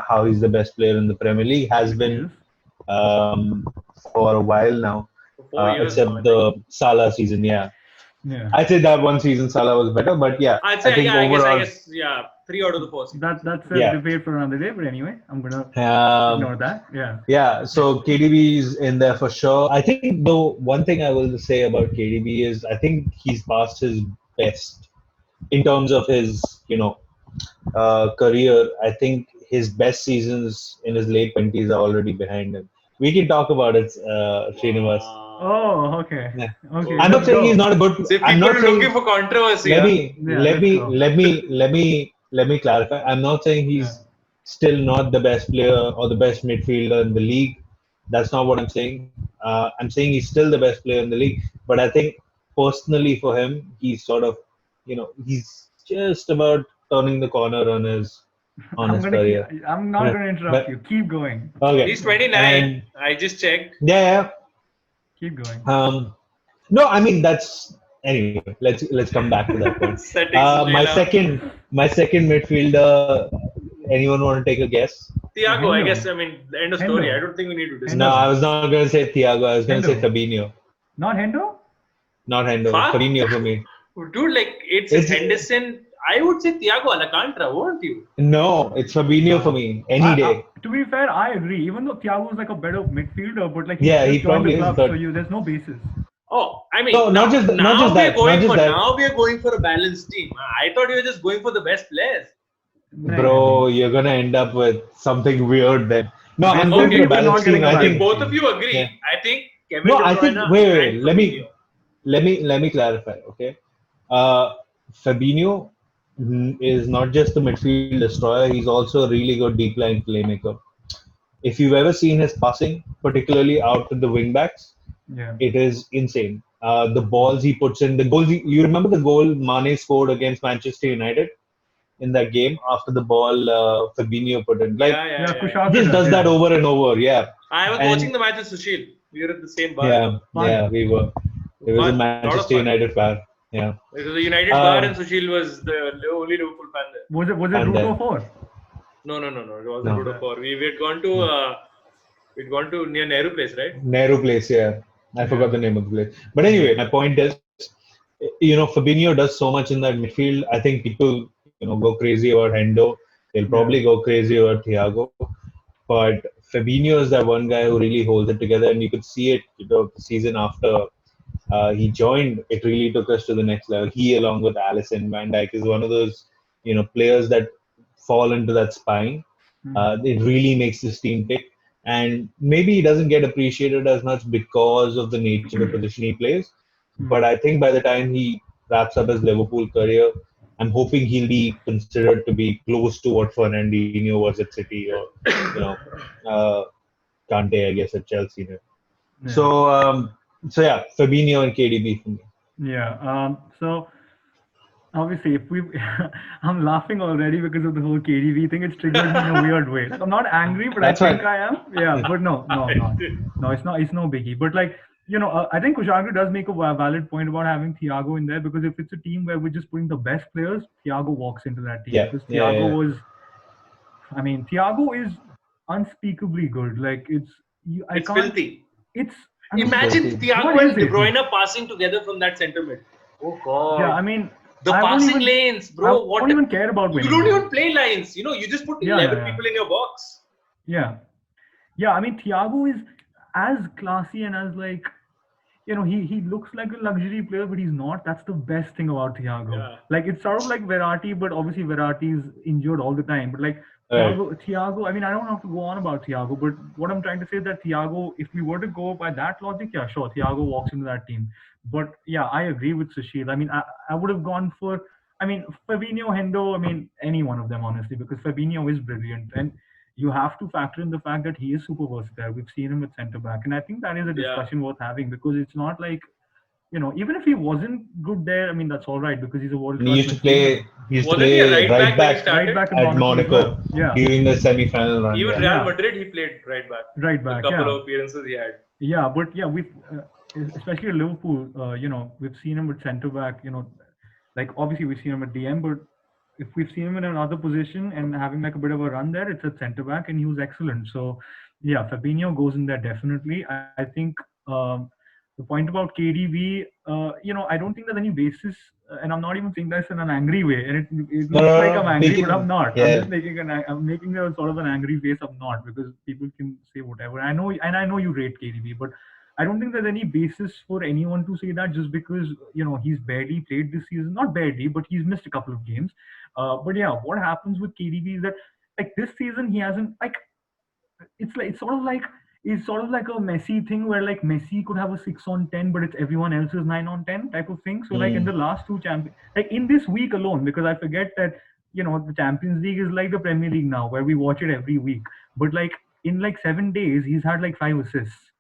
how he's the best player in the Premier League. Has been for a while now, For 4 years except now, I the Salah season. Yeah, Yeah. I'd say that one season Salah was better, but yeah, I'd say, think yeah, overall, I guess, 3 out of the 4 seasons. That's a Yeah. debate for another day. But anyway, I'm gonna ignore that. Yeah. Yeah, so KDB is in there for sure. I think though one thing I will say about KDB is I think he's past his best in terms of his career. I think his best seasons in his late 20s are already behind him. We can talk about it, Srinivas. Oh, okay. Yeah. Okay. I'm not saying he's not a good. See, I'm people not are saying. looking for controversy. Let me clarify. I'm not saying he's still not the best player or the best midfielder in the league. That's not what I'm saying. I'm saying he's still the best player in the league. But I think personally for him, he's sort of, he's just about turning the corner on his career. I'm not going to interrupt you. Keep going. Okay. He's 29. I just checked. Yeah. Keep going. No, I mean that's anyway. Let's come back to that point. My second midfielder. Anyone want to take a guess? Thiago, I guess. I mean, the end of story. I don't think we need to discuss. No, I was not going to say Thiago. I was going to say Fabinho. Not Hendo? Not Hendo. Fabinho for me. Dude, like it's Henderson. I would say Thiago Alcantara, won't you? No, it's Fabinho for me. Any day. To be fair, I agree. Even though Thiago is like a better midfielder, but like he probably is. So there's no basis. Oh, I mean, no, not just that. Now we are going for a balanced team. I thought you were just going for the best players. Bro, you're gonna end up with something weird then. No, I'm going for a balanced team. I think both of you agree. Yeah. I think Kevin. No, I think wait. Let me clarify. Okay, Fabinho is not just a midfield destroyer. He's also a really good deep line playmaker. If you've ever seen his passing, particularly out to the wing backs, it is insane. The balls he puts in, the goals. You remember the goal Mane scored against Manchester United in that game after the ball Fabinho put in. Like, he just does that over and over. Yeah. I was watching the match with Sushil. We were at the same bar. Yeah, we were. It was a Manchester United fan. Yeah. It was a United bar and Sushil was the only Liverpool fan there. Was it Rudo 4? No. It wasn't Rudo 4. We had gone to near Nehru Place, right? Nehru Place, yeah. I forgot the name of the place. But anyway, my point is, Fabinho does so much in that midfield. I think people, go crazy about Hendo. They'll probably go crazy about Thiago. But Fabinho is that one guy who really holds it together, and you could see it, the season after he joined, it really took us to the next level. He, along with Alisson, Van Dijk, is one of those, players that fall into that spine. It really makes this team tick. And maybe he doesn't get appreciated as much because of the nature of the position he plays. But I think by the time he wraps up his Liverpool career, I'm hoping he'll be considered to be close to what Fernandinho was at City or, Kante, I guess, at Chelsea. Yeah. So yeah, Fabinho and KDB for me. Yeah. So obviously, if we, I'm laughing already because of the whole KDV thing. It's triggered me in a weird way. Like I'm not angry, but I That's think fine. I am. Yeah, but no, no, I'm not. No, it's not. It's no biggie. But like I think Kushagra does make a valid point about having Thiago in there because if it's a team where we're just putting the best players, Thiago walks into that team Yeah, because yeah, Thiago yeah. was. I mean, Thiago is unspeakably good. Like I It's can't. filthy. It's. I mean, It's Imagine filthy. Thiago what is and De it? Bruyne passing together from that centre mid. Oh Yeah, God. I mean, The I won't passing even. lanes, I bro. What? won't even care about You winning don't games. even play lines. You just put Yeah, yeah, 11 yeah. people in your box. Yeah. Yeah, I mean, Thiago is as classy and as like, he looks like a luxury player, but he's not. That's the best thing about Thiago. Yeah. Like, it's sort of like Verratti, but obviously Verratti is injured all the time. But like, Right. Thiago, I mean, I don't have to go on about Thiago, but what I'm trying to say is that Thiago, if we were to go by that logic, yeah, sure, Thiago walks into that team. But yeah, I agree with Sushil. I mean, I would have gone for, I mean, Fabinho, Hendo, I mean, any one of them, honestly, because Fabinho is brilliant. And you have to factor in the fact that he is super versatile. We've seen him at centre back. And I think that is a Yeah. discussion worth having because it's not like, even if he wasn't good there, I mean, that's all right because he's a world And he class used to midfielder. play. He used to Wasn't he a play right right back when he back Right started? back in at Monaco as well. Monaco Yeah. during the semi-final run. Even Yeah. Real Yeah. Madrid, he played right back. Right The back. couple Yeah. of appearances he had. Yeah. But yeah, especially at Liverpool, we've seen him at centre back, like obviously we've seen him at DM, but if we've seen him in another position and having like a bit of a run there, it's at centre back and he was excellent. So yeah, Fabinho goes in there definitely. I think the point about KDB, I don't think there's any basis, and I'm not even saying this in an angry way. And it No, looks no, like no. I'm angry, but I'm Speaking, not. I'm yeah, just I'm making a sort of an angry face. I'm not because people can say whatever. I know you rate KDB, but I don't think there's any basis for anyone to say that just because he's barely played this season. Not barely, but he's missed a couple of games. But yeah, what happens with KDB is that like this season he hasn't like it's sort of like a Messi thing where like Messi could have a 6 on 10, but it's everyone else's 9 on 10 type of thing. So like in the mm, last two champion, like in this week alone, because I forget that the Champions League is like the Premier League now, where we watch it every week. But like in like 7 days, he's had like 5 assists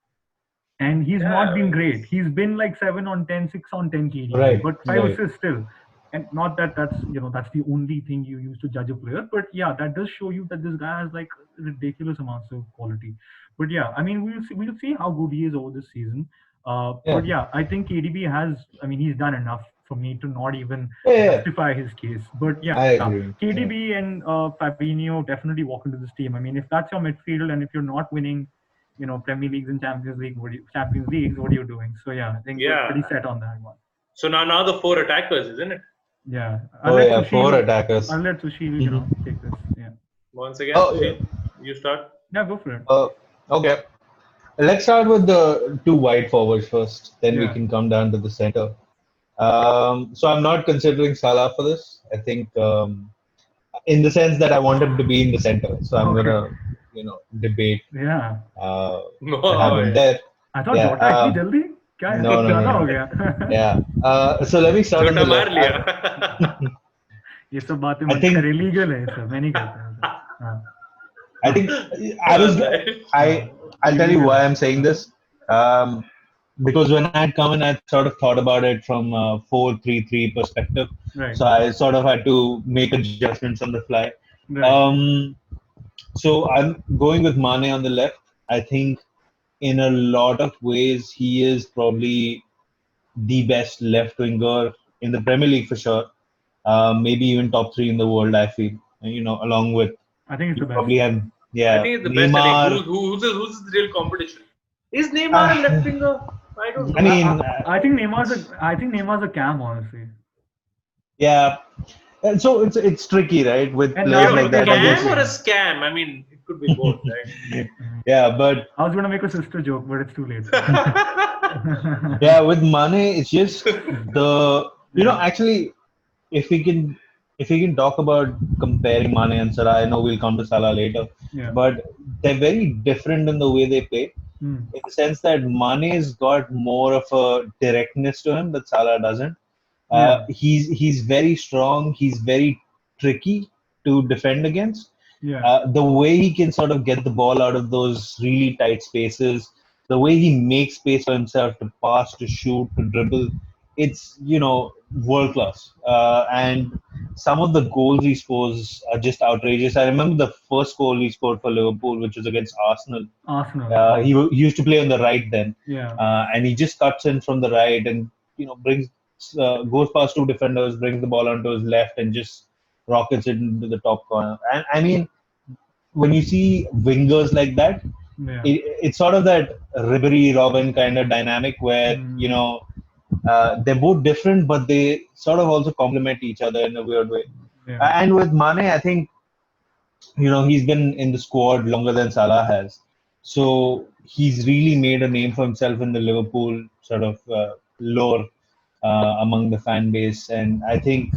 and he's not Yeah. been great. He's been like 7 on 10, 6 on 10 KDB, right, but 5 assists still. And not that that's the only thing you use to judge a player, but yeah, that does show you that this guy has like ridiculous amounts of quality. But yeah, I mean, we'll see how good he is over this season. yeah, But yeah, I think KDB has. I mean, he's done enough for me to not even yeah, yeah. justify his case. But yeah, I agree. Yeah. KDB and Fabinho definitely walk into this team. I mean, if that's your midfield and if you're not winning, Premier Leagues and Champions Leagues, what are you doing? So yeah, I think we're Yeah. pretty set on that one. So now the four attackers, isn't it? Yeah, Oh yeah, four attackers. I'll let Sushil, take this. Yeah, Once again, Oh, Sushil, you start. yeah, go for it. Okay. Let's start with the two wide forwards first. Then we Yeah. can come down to the center. So I'm not considering Salah for this. I think in the sense that I want him to be in the center. So I'm Okay. gonna, debate Yeah, to have him yeah. there. I thought Yeah, Jota इतनी जल्दी क्या है? no, no, ज़्यादा no. हो गया. Yeah. So let me start on Jota the मार left. लिया. ये सब बातें I मत think- कर, illegal है ये सब, मैं नहीं करता. हाँ. I think I'll tell you why I'm saying this. Because when I'd come in, I sort of thought about it from a 4-3-3 perspective. Right. So I sort of had to make adjustments on the fly. Right. So I'm going with Mane on the left. I think in a lot of ways he is probably the best left winger in the Premier League for sure. Maybe even top 3 in the world. I feel along with I think it's the best. probably have I think it's the best. I Neymar. think who's the real competition? Is Neymar a left winger? I don't know. I mean, I think Neymar's a cam, honestly. yeah. And so it's tricky, right? With And players now like that. there's Scam obviously- or a scam? I mean, it could be both, right? Yeah, but I was gonna make a sister joke, but it's too late. yeah, with Mane, it's just the actually, if we can talk about comparing Mane and Salah, I know we'll come to Salah later, Yeah. but they're very different in the way they play. Hmm. In the sense that Mane's got more of a directness to him that Salah doesn't. He's very strong. He's very tricky to defend against. Yeah. The way he can sort of get the ball out of those really tight spaces, the way he makes space for himself to pass, to shoot, to dribble, it's world class. And some of the goals he scores are just outrageous. I remember the first goal he scored for Liverpool, which was against Arsenal. Arsenal. He used to play on the right then, Yeah. and he just cuts in from the right and brings goes past two defenders, brings the ball onto his left, and just rockets it into the top corner. And I mean, when you see wingers like that, Yeah. it's sort of that Ribery Robin kind of dynamic where they're both different, but they sort of also complement each other in a weird way. Yeah. And with Mane, I think he's been in the squad longer than Salah has, so he's really made a name for himself in the Liverpool sort of lore among the fan base. And I think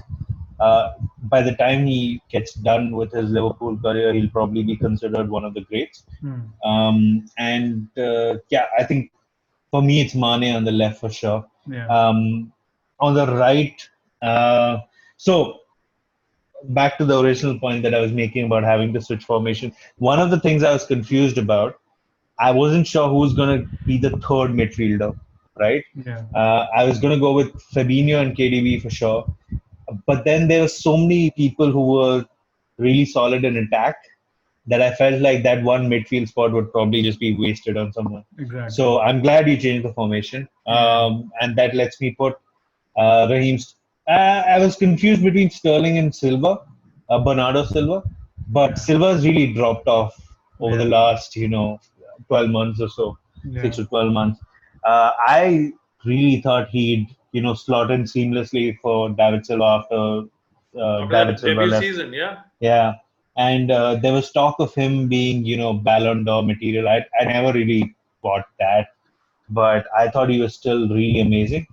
by the time he gets done with his Liverpool career, he'll probably be considered one of the greats. I think for me it's Mane on the left for sure. Yeah. On the right, so back to the original point that I was making about having to switch formation. One of the things I was confused about, I wasn't sure who's going to be the third midfielder, right? Yeah. I was going to go with Fabinho and KDB for sure. But then there were so many people who were really solid in attack that I felt like that one midfield spot would probably just be wasted on someone. Exactly. So I'm glad you changed the formation. And that lets me put Raheem. I was confused between Sterling and Silva, Bernardo Silva. But Silva's really dropped off over the last, 12 months or so, 6 to 12 months. I really thought he'd, slot in seamlessly for David Silva after David Silva left. Season, yeah. Yeah. And there was talk of him being, Ballon d'Or material. I never really bought that, but I thought he was still really amazing.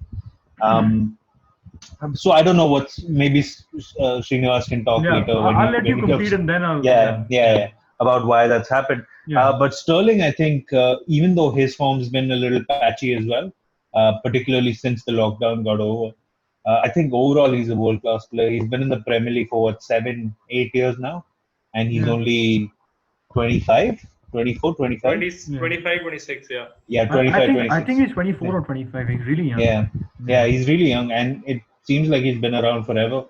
So I don't know what's maybe Srinivas can talk later. I'll let you complete and then I'll. Yeah, about why that's happened. But Sterling, I think, even though his form's been a little patchy as well, particularly since the lockdown got over, I think overall he's a world-class player. He's been in the Premier League for 7, 8 years now, and he's only 25, 24, 25? 25, 26, yeah. Yeah, 25, 26. I think he's 24 or 25. He's really young. Yeah, he's really young, and it seems like he's been around forever.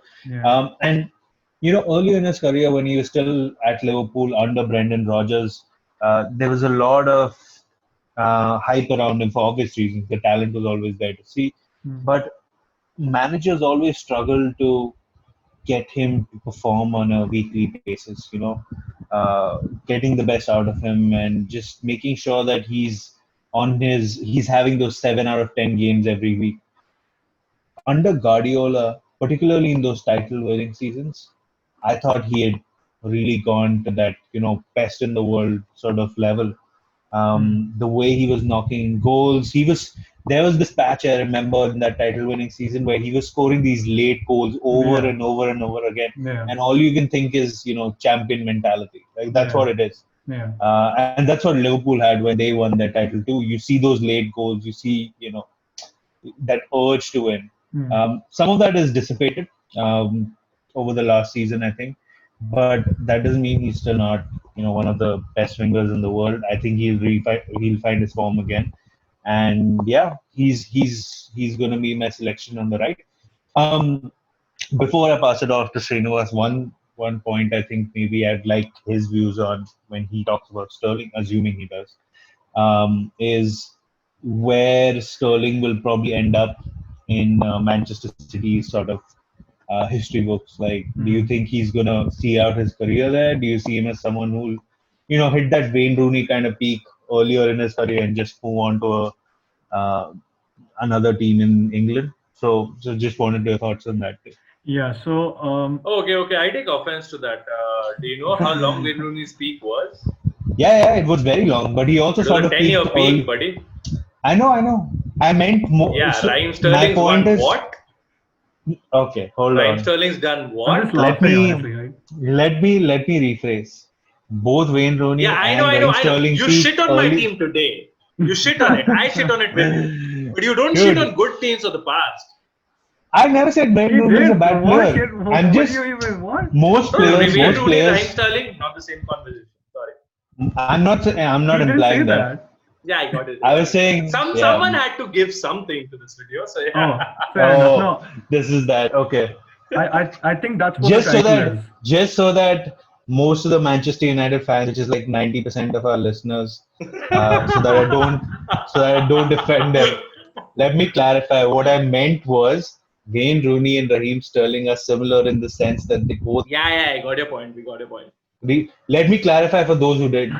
And earlier in his career, when he was still at Liverpool under Brendan Rodgers, there was a lot of hype around him for obvious reasons. The talent was always there to see. But managers always struggle to get him to perform on a weekly basis, getting the best out of him and just making sure that he's having those 7 out of 10 games every week. Under Guardiola, particularly in those title-winning seasons, I thought he had really gone to that, best in the world sort of level. The way he was knocking goals, there was this patch I remember in that title-winning season where he was scoring these late goals over and over and over again, and all you can think is, champion mentality. Like that's what it is. And that's what Liverpool had when they won their title too. You see those late goals, you see, that urge to win. Some of that is dissipated over the last season, I think, but that doesn't mean he's still not, one of the best wingers in the world. I think he'll find his form again, and he's going to be my selection on the right. Before I pass it off to Srinivas, one point I think maybe I'd like his views on when he talks about Sterling, assuming he does, is where Sterling will probably end up in Manchester City's sort of history books. Like, do you think he's gonna see out his career there? Do you see him as someone who'll, hit that Wayne Rooney kind of peak earlier in his career and just move on to another team in England? So just wanted your thoughts on that. Yeah. So. Okay. I take offense to that. Do you know how long Wayne Rooney's peak was? Yeah, it was very long, but he also sort of 10-year peak, buddy. I know. I meant more. Yeah, Raheem Sterling's won what? Okay, hold on. Raheem Sterling's done what? Let me rephrase. Both Wayne Rooney and Raheem Sterling. You shit on my team today. You shit on it. I shit on it with you. But you don't shit on good teams of the past. I never said Wayne Rooney is a bad player. I'm just most players. Wayne Rooney, Raheem Sterling, not the same conversation. Sorry. I'm not implying that. Yeah, I got it. I was saying, Someone had to give something to this video, so Oh, yeah. fair enough. oh, No, this is that. Okay. I think that's what the title is. Just so that most of the Manchester United fans, which is like 90% of our listeners, so that I don't defend them. Let me clarify. What I meant was Wayne Rooney and Raheem Sterling are similar in the sense that they both. Yeah, I got your point. We got your point. Let me clarify for those who did.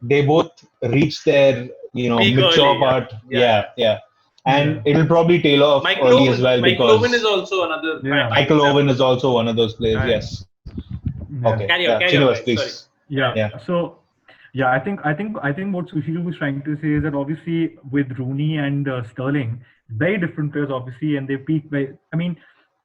They both reach their Peak mature early, part. yeah. Yeah. And Yeah. it'll probably tail off Michael early as Owen, well Michael Owen is because also another Yeah. prime Michael Owen example. is also one of those players. Right. Yes. Yeah. Okay. Carry on, Srinivas, guys. please. Sorry. Yeah. Yeah. So, yeah, I think what Sushil was trying to say is that obviously with Rooney and Sterling, very different players, obviously, and they peaked very. I mean,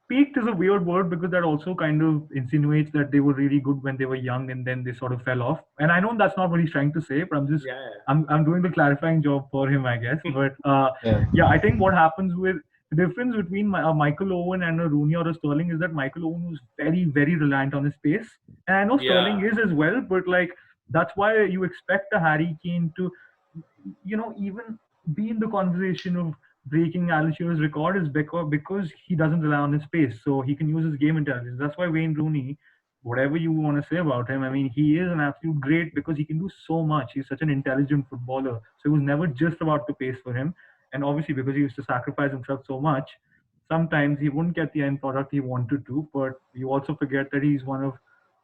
peaked is a weird word because that also kind of insinuates that they were really good when they were young and then they sort of fell off. And I know that's not what he's trying to say, but Yeah. I'm doing the clarifying job for him, I guess. But Yeah. yeah, I think what happens with the difference between Michael Owen and a Rooney or a Sterling is that Michael Owen was very, very reliant on his pace. And I know Sterling Yeah. is as well, but like that's why you expect a Harry Kane to, even be in the conversation of breaking Alan Shearer's record is because he doesn't rely on his pace, so he can use his game intelligence. That's why Wayne Rooney, whatever you want to say about him, I mean, he is an absolute great because he can do so much. He's such an intelligent footballer. So it was never just about the pace for him. And obviously, because he used to sacrifice himself so much, sometimes he wouldn't get the end product he wanted to. But you also forget that he's one of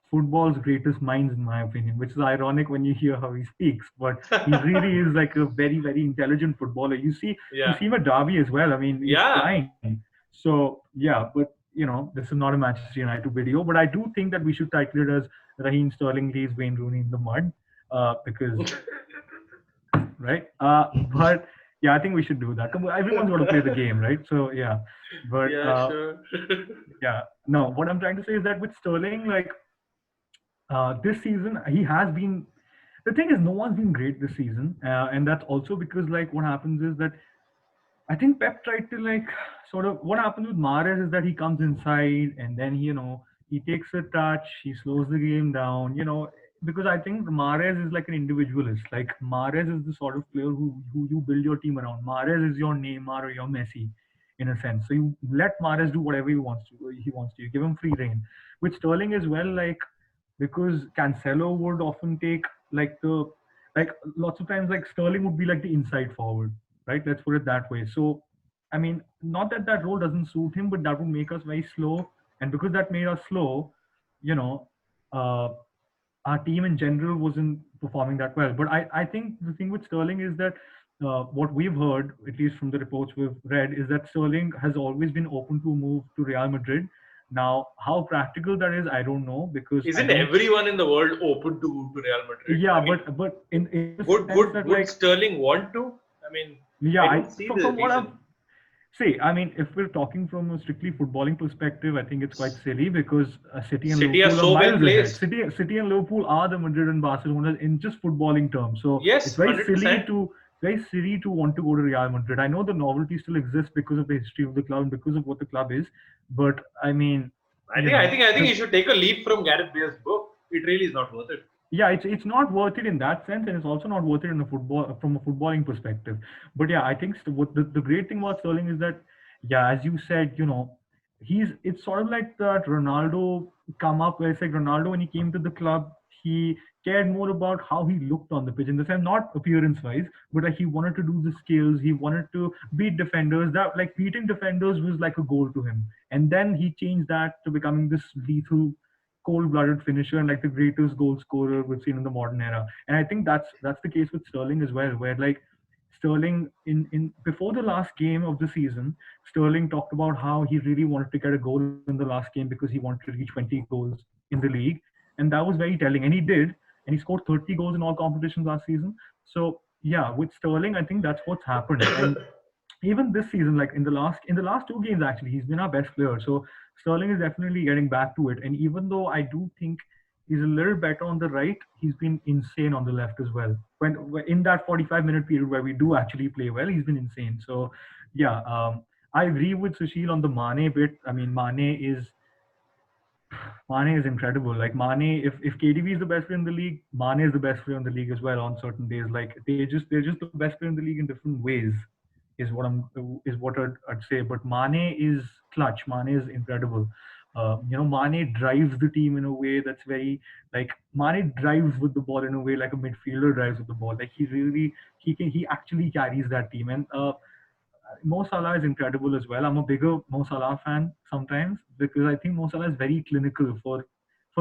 football's greatest minds, in my opinion, which is ironic when you hear how he speaks. But he really is like a very, very intelligent footballer. You see him at Derby as well. I mean, he's flying. So yeah, but this is not a Manchester United video. But I do think that we should title it as Raheem Sterling leaves Wayne Rooney in the mud, because right. But yeah, I think we should do that. Everyone's got to play the game, right? So yeah, but Yeah, sure. yeah, no. What I'm trying to say is that with Sterling, like this season, he has been. The thing is, no one's been great this season, and that's also because like what happens is that I think Pep tried to like sort of what happens with Mahrez is that he comes inside and then he takes a touch, he slows the game down, because I think Mahrez is like an individualist. Like Mahrez is the sort of player who you build your team around. Mahrez is your Neymar or your Messi, in a sense. So you let Mahrez do whatever he wants to. You give him free reign. With Sterling as well, like because Cancelo would often take like lots of times like Sterling would be like the inside forward, right? Let's put it that way. So, I mean, not that that role doesn't suit him, but that would make us very slow. And because that made us slow, you know, uh, our team in general wasn't performing that well. But I think the thing with Sterling is that what we've heard, at least from the reports we've read, is that Sterling has always been open to move to Real Madrid. Now, how practical that is, I don't know because Isn't everyone in the world open to move to Real Madrid? Yeah, I mean, but in the would sense that would Sterling want to? I mean, yeah, I don't see the from what I've reason. see, I mean, if we're talking from a strictly footballing perspective, I think it's quite silly because City and City are Liverpool are so well miles ahead. placed. City and Liverpool are the Madrid and Barcelona in just footballing terms. So Yes, it's very silly 100%. to want to go to Real Madrid. I know the novelty still exists because of the history of the club and because of what the club is, but I mean, I think you should take a leaf from Gareth Bale's book. It really is not worth it. yeah, it's not worth it in that sense, and it's also not worth it in a football from a footballing perspective. But yeah, I think what the great thing about Sterling is that, yeah, as you said, it's sort of like that Ronaldo come up where it's like Ronaldo when he came to the club, he cared more about how he looked on the pitch in the sense not appearance wise, but like he wanted to do the skills, he wanted to beat defenders. That like beating defenders was like a goal to him, and then he changed that to becoming this lethal cold-blooded finisher and like the greatest goal scorer we've seen in the modern era. And I think that's the case with Sterling as well, where like Sterling in before the last game of the season, Sterling talked about how he really wanted to get a goal in the last game because he wanted to reach 20 goals in the league, and that was very telling. And he did, and he scored 30 goals in all competitions last season. So yeah, with Sterling, I think that's what's happened. And even this season, like in the last two games, actually, he's been our best player. So Sterling is definitely getting back to it. And even though I do think he's a little better on the right, he's been insane on the left as well. When in that 45-minute period where we do actually play well, he's been insane. So yeah, I agree with Sushil on the Mane bit. I mean, Mane is Mane is incredible. Like Mane, if KDB is the best player in the league, Mane is the best player in the league as well on certain days. Like they're just the best player in the league in different ways. Is what I'd say. But Mane is clutch. Mane is incredible. Mane drives the team in a way that's very like Mane drives with the ball in a way like a midfielder drives with the ball. Like he actually carries that team. And Mo Salah is incredible as well. I'm a bigger Mo Salah fan sometimes because I think Mo Salah is very clinical for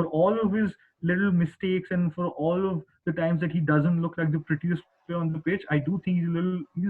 all of his little mistakes and for all of the times that he doesn't look like the prettiest player on the pitch. I do think he's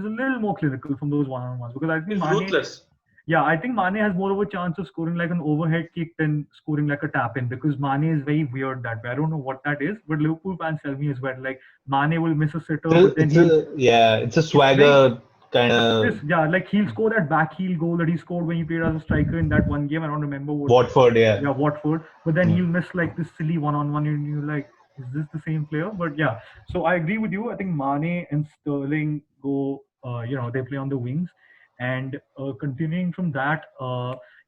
a little more clinical from those one-on-ones because I think He's Mane, ruthless. yeah, I think Mane has more of a chance of scoring like an overhead kick than scoring like a tap in because Mane is very weird that way. I don't know what that is, but Liverpool fans tell me as well. Like Mane will miss a sitter, but then It's a it's very swagger kind of yeah, like he'll score that back heel goal that he scored when he played as a striker in that one game. I don't remember what. Watford, yeah. Yeah, Watford. But then Mm. he'll miss like this silly one-on-one, and you're like, is this the same player? But yeah, so I agree with you. I think Mane and Sterling go. They play on the wings, and continuing from that,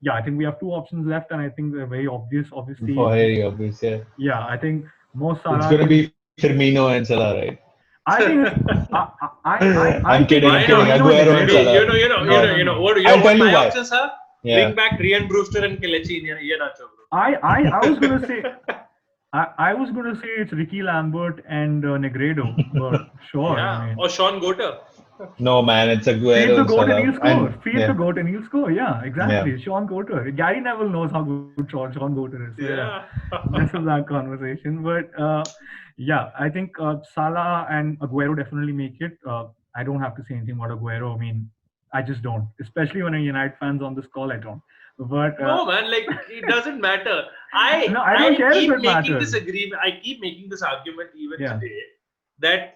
yeah, I think we have two options left, and I think they're very obvious. For Obviously, Harry, obvious, yeah. yeah, I think Mo It's Salah gonna can. be Firmino and Salah, right? I think it's. I I'm think kidding, it's Why I'm kidding. not? Firmino and Aguero and Maybe Negredo. Salah. No, no, no. I'll what tell my you why. options are? Yeah. Bring back Rian Brewster and Kelechi Iheanacho, bro. I was gonna say I was gonna say it's Ricky Lambert and Negredo, but sure. I Yeah, mean, or Sean Gota. No, man, it's feed Aguero the and goat and Salah. he'll score. And Feed the yeah, goat and he'll score. Yeah, yeah. exactly. Sean Goater. Gary Neville knows how good Sean Goater is. So yeah, Yeah. this is that conversation. But yeah, I think Salah and Aguero definitely make it. I don't have to say anything about Aguero. I mean, I just don't. Especially when a United fans on this call, I don't. But No, man, like it doesn't matter. no, I don't I care if keep it making this matters. agreement. I keep making this argument even Yeah, today that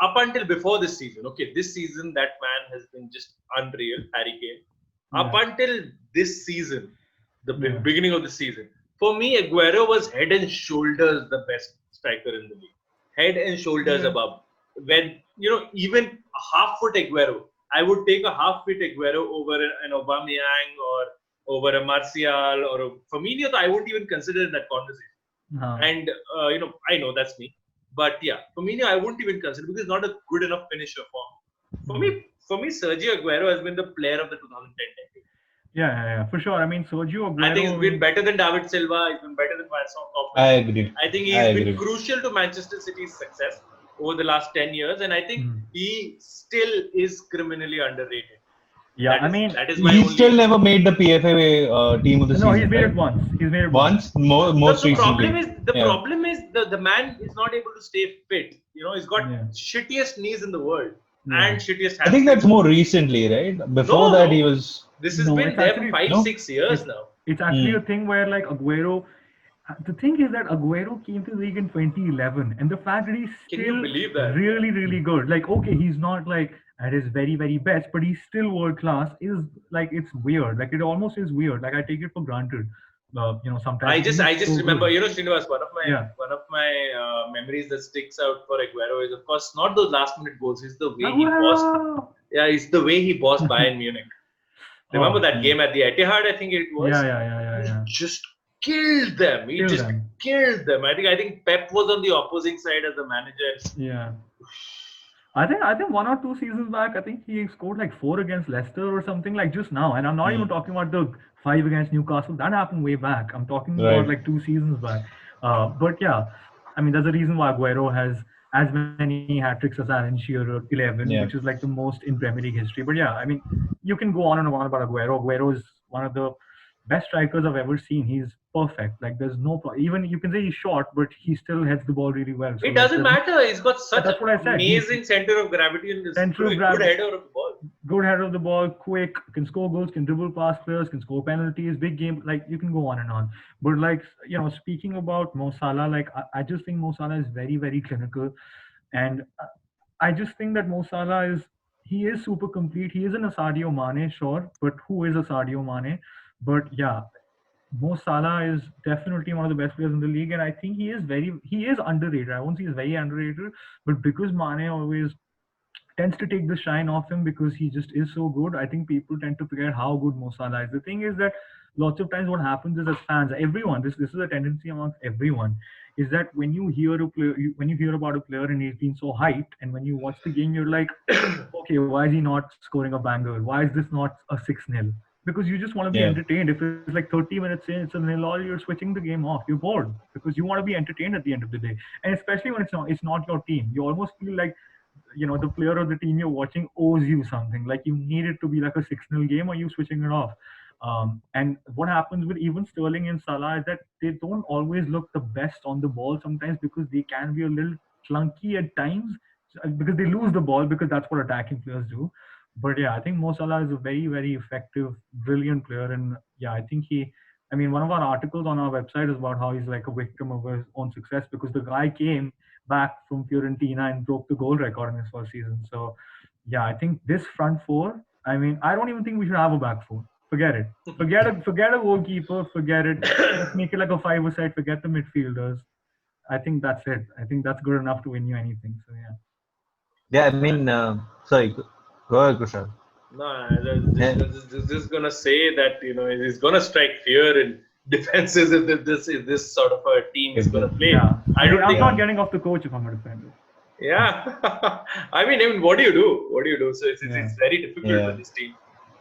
up until before this season, okay, this season that man has been just unreal, Harry Kane. Up yeah, until this season, the yeah. beginning of the season, for me, Aguero was head and shoulders the best striker in the league. Head and shoulders Yeah. above. When even a half-foot Aguero, I would take a half-foot Aguero over an Aubameyang or over a Martial or a Firmino. I wouldn't even consider in that conversation. Uh, And I know that's me, but yeah, Firmino I wouldn't even consider because he's not a good enough finisher for me. For me, Sergio Aguero has been the player of the 2010 decade. yeah, for sure. I mean, Sergio I think Aguero. he's been better than David Silva. He's been better than Vincent I Kompany. agree. I think I he's been agree. crucial to Manchester City's success over the last 10 years, and I think Hmm. he still is criminally underrated. Yeah, I mean, that is my He only. still never made the PFA team of the no, season, he's made right? it once. He's made it once. Once, most The recently. problem is the man is not able to stay fit. He's got Yeah. shittiest knees in the world Yeah. and shittiest I think that's hamstrings. more recently, right? Before No, that, no. he was. This has No, been it's there for actually 5-6 years it's now. it's actually Hmm. a thing where like Aguero. The thing is that Aguero came to the league in 2011, and the fact that he's Can you still believe that? really, really good. Like, okay, he's not like at his very, very best, but he's still world class. Is like it's weird. Like it almost is weird. Like I take it for granted. Sometimes I because just he's so remember, good. Srinivas, Yeah. one of my memories that sticks out for Aguero is, of course, not those last minute goals. It's the way he bossed. Aguero! Yeah, it's the way he bossed Bayern Munich. Remember Oh, that man. game at the Etihad? I think it was. He Yeah. just killed them. He Killed just them. killed them. I think Pep was on the opposing side as a manager. Yeah. I think 1 or 2 seasons back, I think he scored like 4 against Leicester or something like just now. And I'm not even talking about the 5 against Newcastle. That happened way back. I'm talking about Right. like 2 seasons back. But yeah, I mean, there's a reason why Aguero has as many hat tricks as Alan Shearer, 11, Yeah. which is like the most in Premier League history. But yeah, I mean, you can go on and on about Aguero. Aguero is one of the best strikers I've ever seen. He's perfect. Like there's no problem. Even you can say he's short, but he still heads the ball really well. So It like, doesn't there's matter. He's got such that's what I an said. He's amazing center of gravity and is center of good gravity. header of the ball. good head of the ball, quick, can score goals, can dribble past players, can score penalties, big game. Like you can go on and on. But like speaking about Mo Salah, like I just think Mo Salah is very, very clinical, and I just think that Mo Salah he is super complete. He isn't a Sadio Mane, sure, but who is a Sadio Mane? But yeah, Mo Salah is definitely one of the best players in the league, and I think he is underrated. I won't say he's very underrated, but because Mane always tends to take the shine off him because he just is so good. I think people tend to forget how good Mo Salah is. The thing is that lots of times what happens is as fans, everyone, this is a tendency amongst everyone, is that when you hear a player, when you hear about a player and he's been so hyped, and when you watch the game, you're like, okay, why is he not scoring a banger? Why is this not a 6-0? Because you just want to be Yeah. entertained. If it's like 30 minutes in, it's a nil all, you're switching the game off. You're bored because you want to be entertained at the end of the day. And especially when it's not your team, you almost feel like the player or the team you're watching owes you something. Like you need it to be like a 6-0 game, or you switching it off. And what happens with even Sterling and Salah is that they don't always look the best on the ball sometimes because they can be a little clunky at times because they lose the ball because that's what attacking players do. But yeah, I think Mo Salah is a very, very effective, brilliant player. And yeah, I think I mean, one of our articles on our website is about how he's like a victim of his own success because the guy came back from Fiorentina and broke the goal record in his first season. So yeah, I think this front four, I mean, I don't even think we should have a back four. Forget it. Forget a goalkeeper. Forget it. Just make it like a five-a-side. Forget the midfielders. I think that's it. I think that's good enough to win you anything. So yeah. Yeah, I mean, sorry, go ahead, Kushal. No, just gonna say that he's gonna strike fear in defenses if this sort of a team is gonna play. Yeah. I'm think. not getting off the coach if I'm a defender. Yeah, I mean, what do you do? What do you do? So it's very difficult for this team.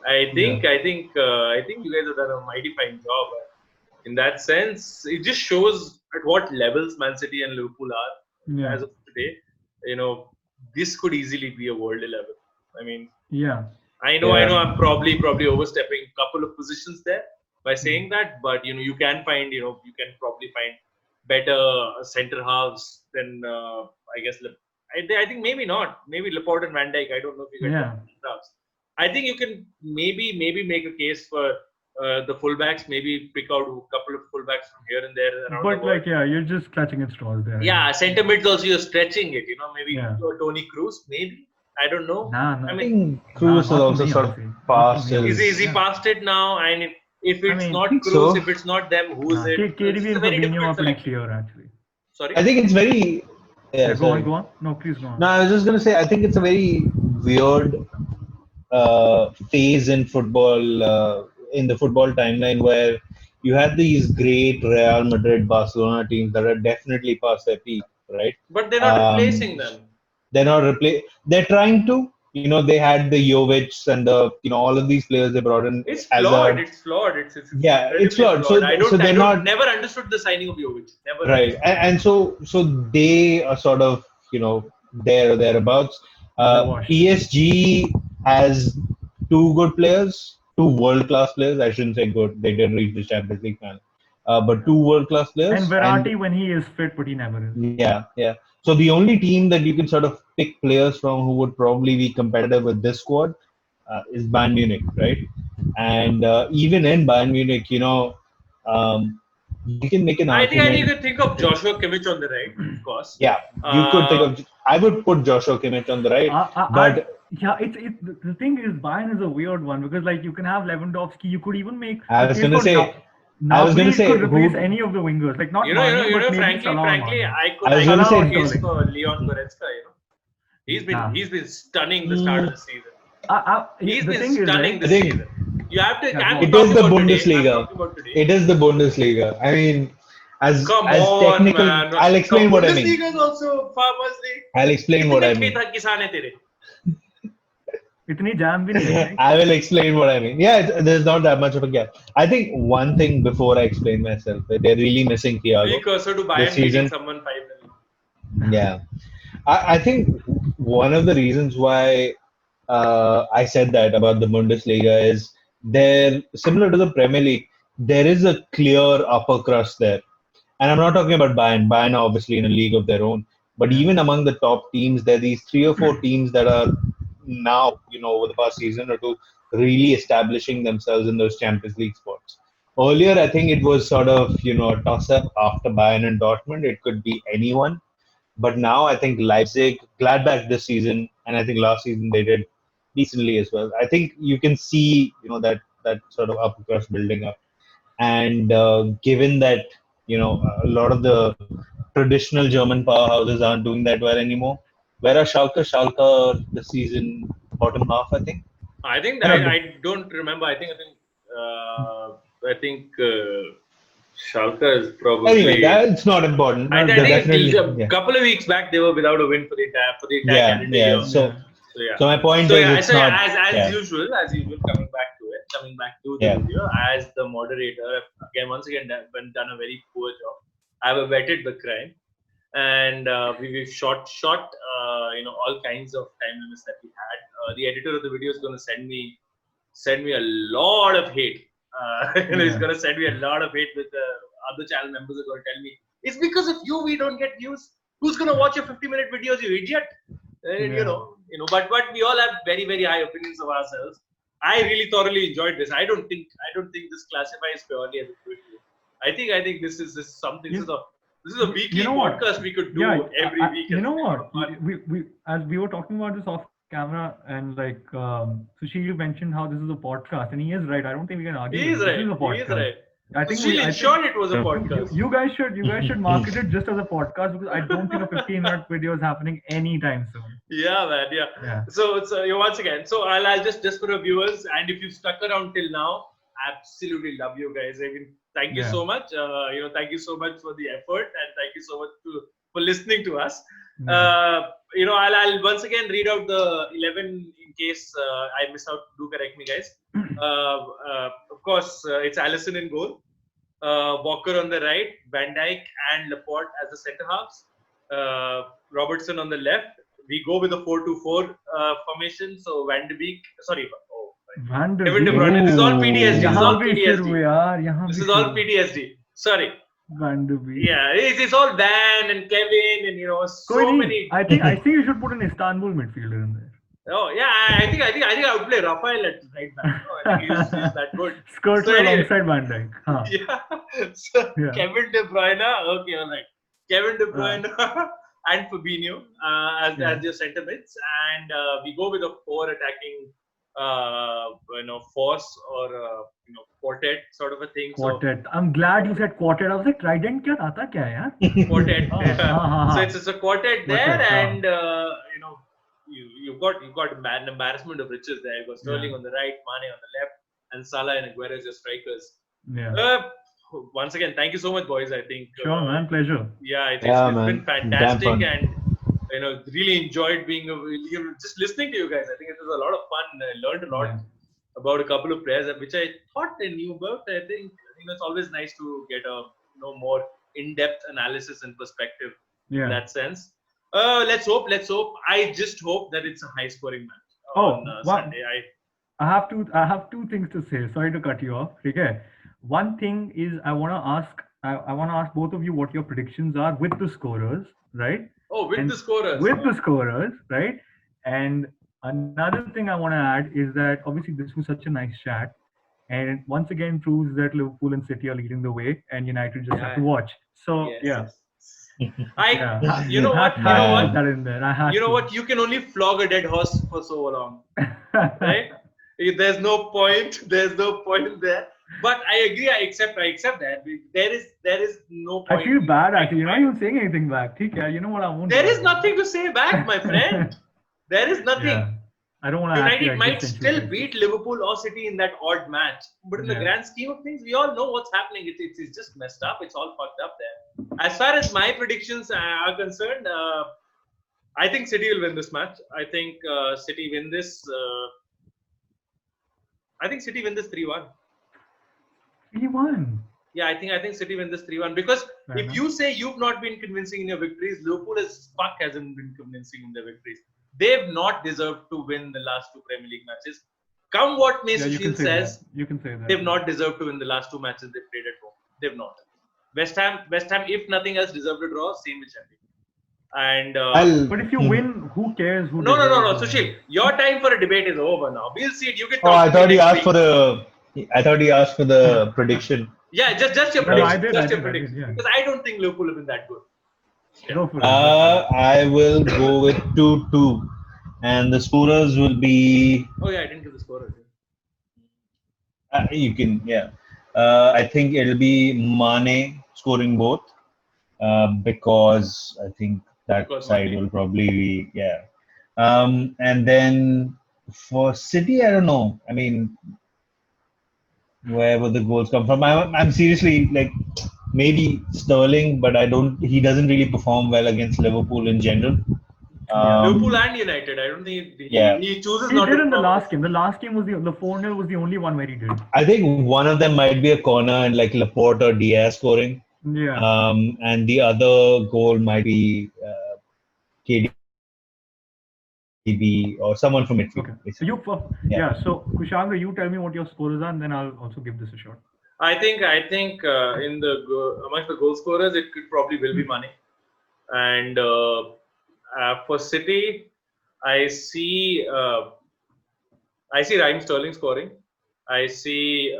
I think you guys have done a mighty fine job. In that sense, it just shows at what levels Man City and Liverpool are as of today. This could easily be a world 11. I mean, I know I'm probably overstepping a couple of positions there by saying that, but you can probably find better center halves than I guess. I think maybe not. Maybe Laporte and Van Dijk. I don't know if you get center halves. I think you can maybe make a case for the fullbacks. Maybe pick out a couple of fullbacks from here and there. But you're just clutching at straws there. Yeah, centre mids also you're stretching it. Maybe Tony Cruz. Maybe. I don't know. I mean, Cruz is also sort of past. Is he past it now? And if it's not Cruz, if it's not them, who is it? KDB and Fabinho are pretty clear, actually. Sorry? I think it's very... go on. No, please go on. No, I was just going to say, I think it's a very weird phase in football, in the football timeline where you had these great Real Madrid, Barcelona teams that are definitely past their peak, right? But they're not replacing them. They're not They're trying to. They had the Jovic and the all of these players they brought in. It's flawed. It's flawed. It's flawed. So they're not. Never understood the signing of Jovic. Never. Right, and so they are sort of there or thereabouts. PSG has two good players, two world-class players. I shouldn't say good. They didn't reach the Champions League final. But two world-class players. And Verratti when he is fit, but he never is. Yeah. So the only team that you can sort of pick players from who would probably be competitive with this squad is Bayern Munich, right? And even in Bayern Munich, you can make an argument. I think you could think of Joshua Kimmich on the right, of course. Yeah, you could think of. I would put Joshua Kimmich on the right, but. The thing is, Bayern is a weird one because you can have Lewandowski. You could even make. I was going to say. Could replace any of the wingers, not frankly, I could say case for Leon Goretzka. He's been stunning the start of the season. He's been stunning this season. You have to. It is the Bundesliga. It is the Bundesliga. I mean, as technical. Man. I'll explain what I mean. Bundesliga is also Farmers League. I'll explain what I mean. I will explain what I mean. Yeah, there's not that much of a gap. I think one thing before I explain myself, they're really missing Thiago. Precursor to Bayern beating someone 5-0. Yeah. I think one of the reasons why I said that about the Bundesliga is they're similar to the Premier League. There is a clear upper crust there. And I'm not talking about Bayern. Bayern are obviously in a league of their own. But even among the top teams, there are these 3 or 4 teams that are now, over the past season or two, really establishing themselves in those Champions League spots. Earlier, I think it was sort of, a toss-up after Bayern and Dortmund. It could be anyone. But now I think Leipzig, Gladbach this season, and I think last season they did decently as well. I think you can see, that sort of upper crust building up. And given that, a lot of the traditional German powerhouses aren't doing that well anymore, Where are Schalke? Schalke the season bottom half, I think. I think No, I don't remember. I think Schalke is probably. Anyway, that's not important. I They're think definitely, a couple of weeks back they were without a win for the entire calendar year. So yeah. my point So is, yeah, it's so not. as usual, coming back to the video, as the moderator, once again done a very poor job. I have vetted the crime, and we've shot all kinds of time limits that we had. The editor of the video is going to send me a lot of hate. He's going to send me a lot of hate with other channel members are going to tell me it's because of you we don't get views. Who's going to watch your 50-minute videos, you idiot? But we all have very, very high opinions of ourselves. I really thoroughly enjoyed this. I don't think this classifies purely as a quick view. I think this is something. This is a weekly podcast we could do every week. You know what? We as we were talking about this off camera, and like Sushil mentioned how this is a podcast, and he is right. I don't think we can argue. He is right. I think Sushil ensured it was a podcast. You guys should market it just as a podcast, because I don't think a 15-minute video is happening anytime soon. Yeah, man. Yeah. So once again. So I'll just for the viewers, and if you stuck around till now, absolutely love you guys. I mean, thank you so much. Thank you so much for the effort, and thank you so much for listening to us. I'll once again read out the 11 in case I miss out. Do correct me, guys. Of course, it's Alisson in goal. Walker on the right, Van Dijk and Laporte as the centre halves. Robertson on the left. We go with a 4-2-4 formation. So Van de Beek. Kevin De Bruyne. This is all PTSD. This is all PTSD. Sorry. Van de Beek. Yeah, it's all Van and Kevin and so many. I think you should put an Istanbul midfielder in there. Oh yeah, I think I would play Rafael at right back. I think he's that good. Skirts alongside Van Dijk. Huh. Yeah. So Kevin De Bruyne. Okay, all right. Kevin De Bruyne and Fabinho as your centre mids, and we go with a 4 attacking force or quartet sort of a thing. Quartet. So, I'm glad you said quartet. I was like, trident kya aata kya hai? Quartet. So it's a quartet there, and you've got an embarrassment of riches there. You've got Sterling on the right, Mane on the left, and Salah and Aguero as your strikers. Yeah. Once again, thank you so much, boys. I think. Sure, man. Pleasure. Yeah, I think it's been fantastic, and really enjoyed being just listening to you guys. I think it was a lot of fun. I learned a lot about a couple of players which I thought I knew about. I think it's always nice to get a more in-depth analysis and perspective in that sense. Let's hope. I just hope that it's a high-scoring match on Sunday. I have two things to say. Sorry to cut you off. Okay. One thing is I want to ask both of you what your predictions are with the scorers, right? The scorers. With the scorers, right? And another thing I want to add is that obviously this was such a nice chat, and it once again proves that Liverpool and City are leading the way, and United just have to watch. So You know what? You can only flog a dead horse for so long, right? There's no point there. But I agree. I accept that. There is no point. I feel bad actually. You're not even saying anything back. You know what I want. There is nothing to say back, my friend. There is nothing. Yeah. I don't want to. United might still beat Liverpool or City in that odd match, but in the grand scheme of things, we all know what's happening. It's just messed up. It's all fucked up there. As far as my predictions are concerned, I think City will win this match. I think City win this. I think City win this 3-1. 3-1. Yeah, I think City win this 3-1 because if you say you've not been convincing in your victories, Liverpool as fuck hasn't been convincing in their victories. They've not deserved to win the last 2 Premier League matches. Come what may, Sushil says. You can say that. They've not deserved to win the last 2 matches they've played at home. They've not. West Ham, if nothing else, deserved a draw. Same with Chelsea. And but if you win, who cares? No, Sushil, your time for a debate is over now. We'll see it. You can. I thought he asked for the prediction. Yeah, just your prediction. Just your prediction. Because I don't think Liverpool will be that good. I will go with 2-2, and the scorers will be. Oh yeah, I didn't give the scorers. You can, I think it'll be Mane scoring both, because I think that course, side Mane. will probably be, yeah. And then for City, I don't know. I mean, where would the goals come from? I'm seriously like maybe Sterling, but I don't. He doesn't really perform well against Liverpool in general. Yeah. Liverpool Um, and United. I don't think yeah, he chooses He not did to in the perform. last game. The last game was the 4-0 was the only one where he did. I think one of them might be a corner and like Laporte or Diaz scoring. Yeah. And the other goal might be KDB or someone from midfield. Okay. So Basically. Yeah. yeah. So Kushagra, you tell me what your scores are, and then I'll also give this a shot. I think in the amongst the goal scorers, it could probably will be Mane. And for City, I see Raheem Sterling scoring. I see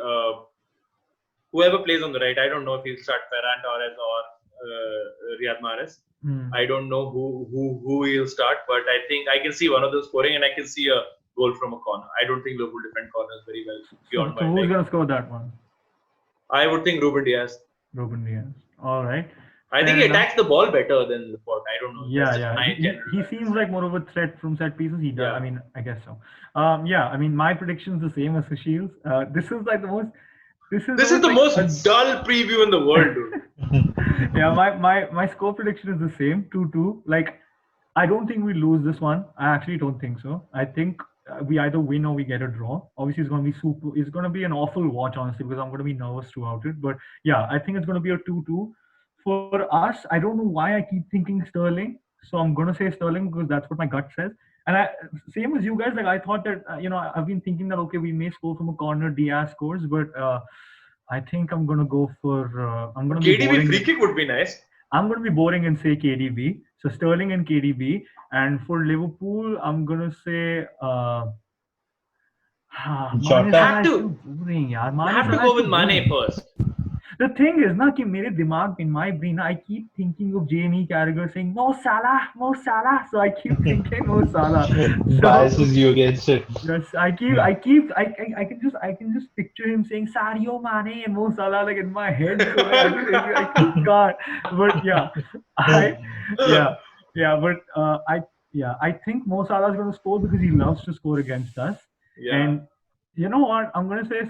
whoever plays on the right. I don't know if he'll start Ferran Torres or Riyad Mahrez. I don't know who he'll start, but I think I can see one of them scoring, and I can see a goal from a corner. I don't think Liverpool defend corners very well beyond So my who's leg. gonna score that one? I would think Ruben Diaz. Ruben Diaz. All right. I think he attacks the ball better than Laporte. I don't know. Yeah, That's just yeah. my He general seems like more of a threat from set pieces. He does. Yeah. I mean, I guess so. Yeah. I mean, my prediction's the same as Sushil's. This is like the most. This is the like most dull preview in the world, dude. Yeah, my score prediction is the same, 2-2. Like, I don't think we lose this one. I actually don't think so. I think we either win or we get a draw. Obviously, it's going to be super. It's going to be an awful watch, honestly, because I'm going to be nervous throughout it. But yeah, I think it's going to be a 2-2. For us, I don't know why I keep thinking Sterling. So I'm going to say Sterling because that's what my gut says. And same as you guys, like I thought that, I've been thinking that, okay, we may score from a corner, Diaz scores, but I think I'm going to go for, I'm going to be KDB boring. free kick would be nice. I'm going to be boring and say KDB. So Sterling and KDB. And for Liverpool, I'm going to say, Jota? Have to go with Mane first. The thing is, na, कि मेरे दिमाग in my brain, I keep thinking of Jamie Carragher saying Mo Salah, Mo Salah. So I keep thinking Mo Salah. Biases you against it. Yes, I can just picture him saying Sadio Mane and Mo Salah like in my head. So I can't. But yeah, I think Mo Salah is going to score because he loves to score against us. Yeah. And you know what? I'm gonna say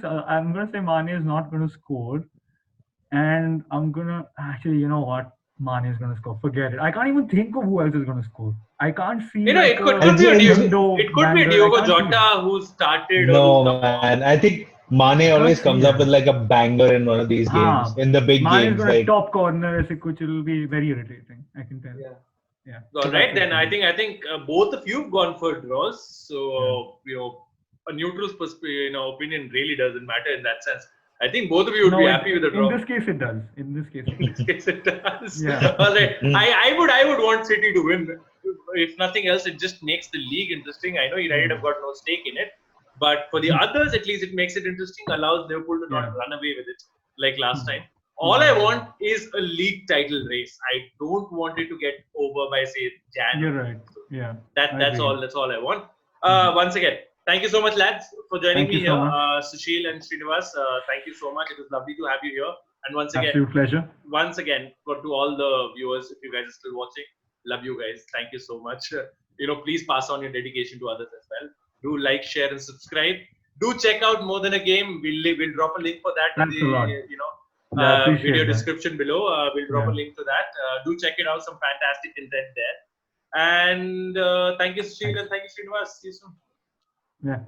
Mane is not going to score. And I'm gonna actually, you know what? Mane is gonna score. Forget it. I can't even think of who else is gonna score. I can't see. It could be a Diogo Jota who started. No, man. I think Mane always comes up with like a banger in one of these games, in the big Mane games. is gonna Like top corner. It'll be very irritating. I can tell. Yeah. All right, then I think both of you have gone for draws. So a neutral's opinion really doesn't matter in that sense. I think both of you would be happy with the draw. In this case, it does. It does. Yeah. All right. I would want City to win. If nothing else, it just makes the league interesting. I know United have got no stake in it, but for the others, at least it makes it interesting. Allows Liverpool to not run away with it like last time. All I want is a league title race. I don't want it to get over by say Jan. You're right. Yeah. That's all. That's all I want. Once again, thank you so much, lads, for joining me here. Sushil and Srinivas, thank you so much. It was lovely to have you here. And once again, absolute pleasure. Once again, to all the viewers, if you guys are still watching, love you guys. Thank you so much. Please pass on your dedication to others as well. Do like, share, and subscribe. Do check out More Than a Game. We'll drop a link for that in the video description below. We'll drop a link to that. Do check it out. Some fantastic content there. And thank you, Sushil, and thank you, Srinivas. See you soon. Yeah.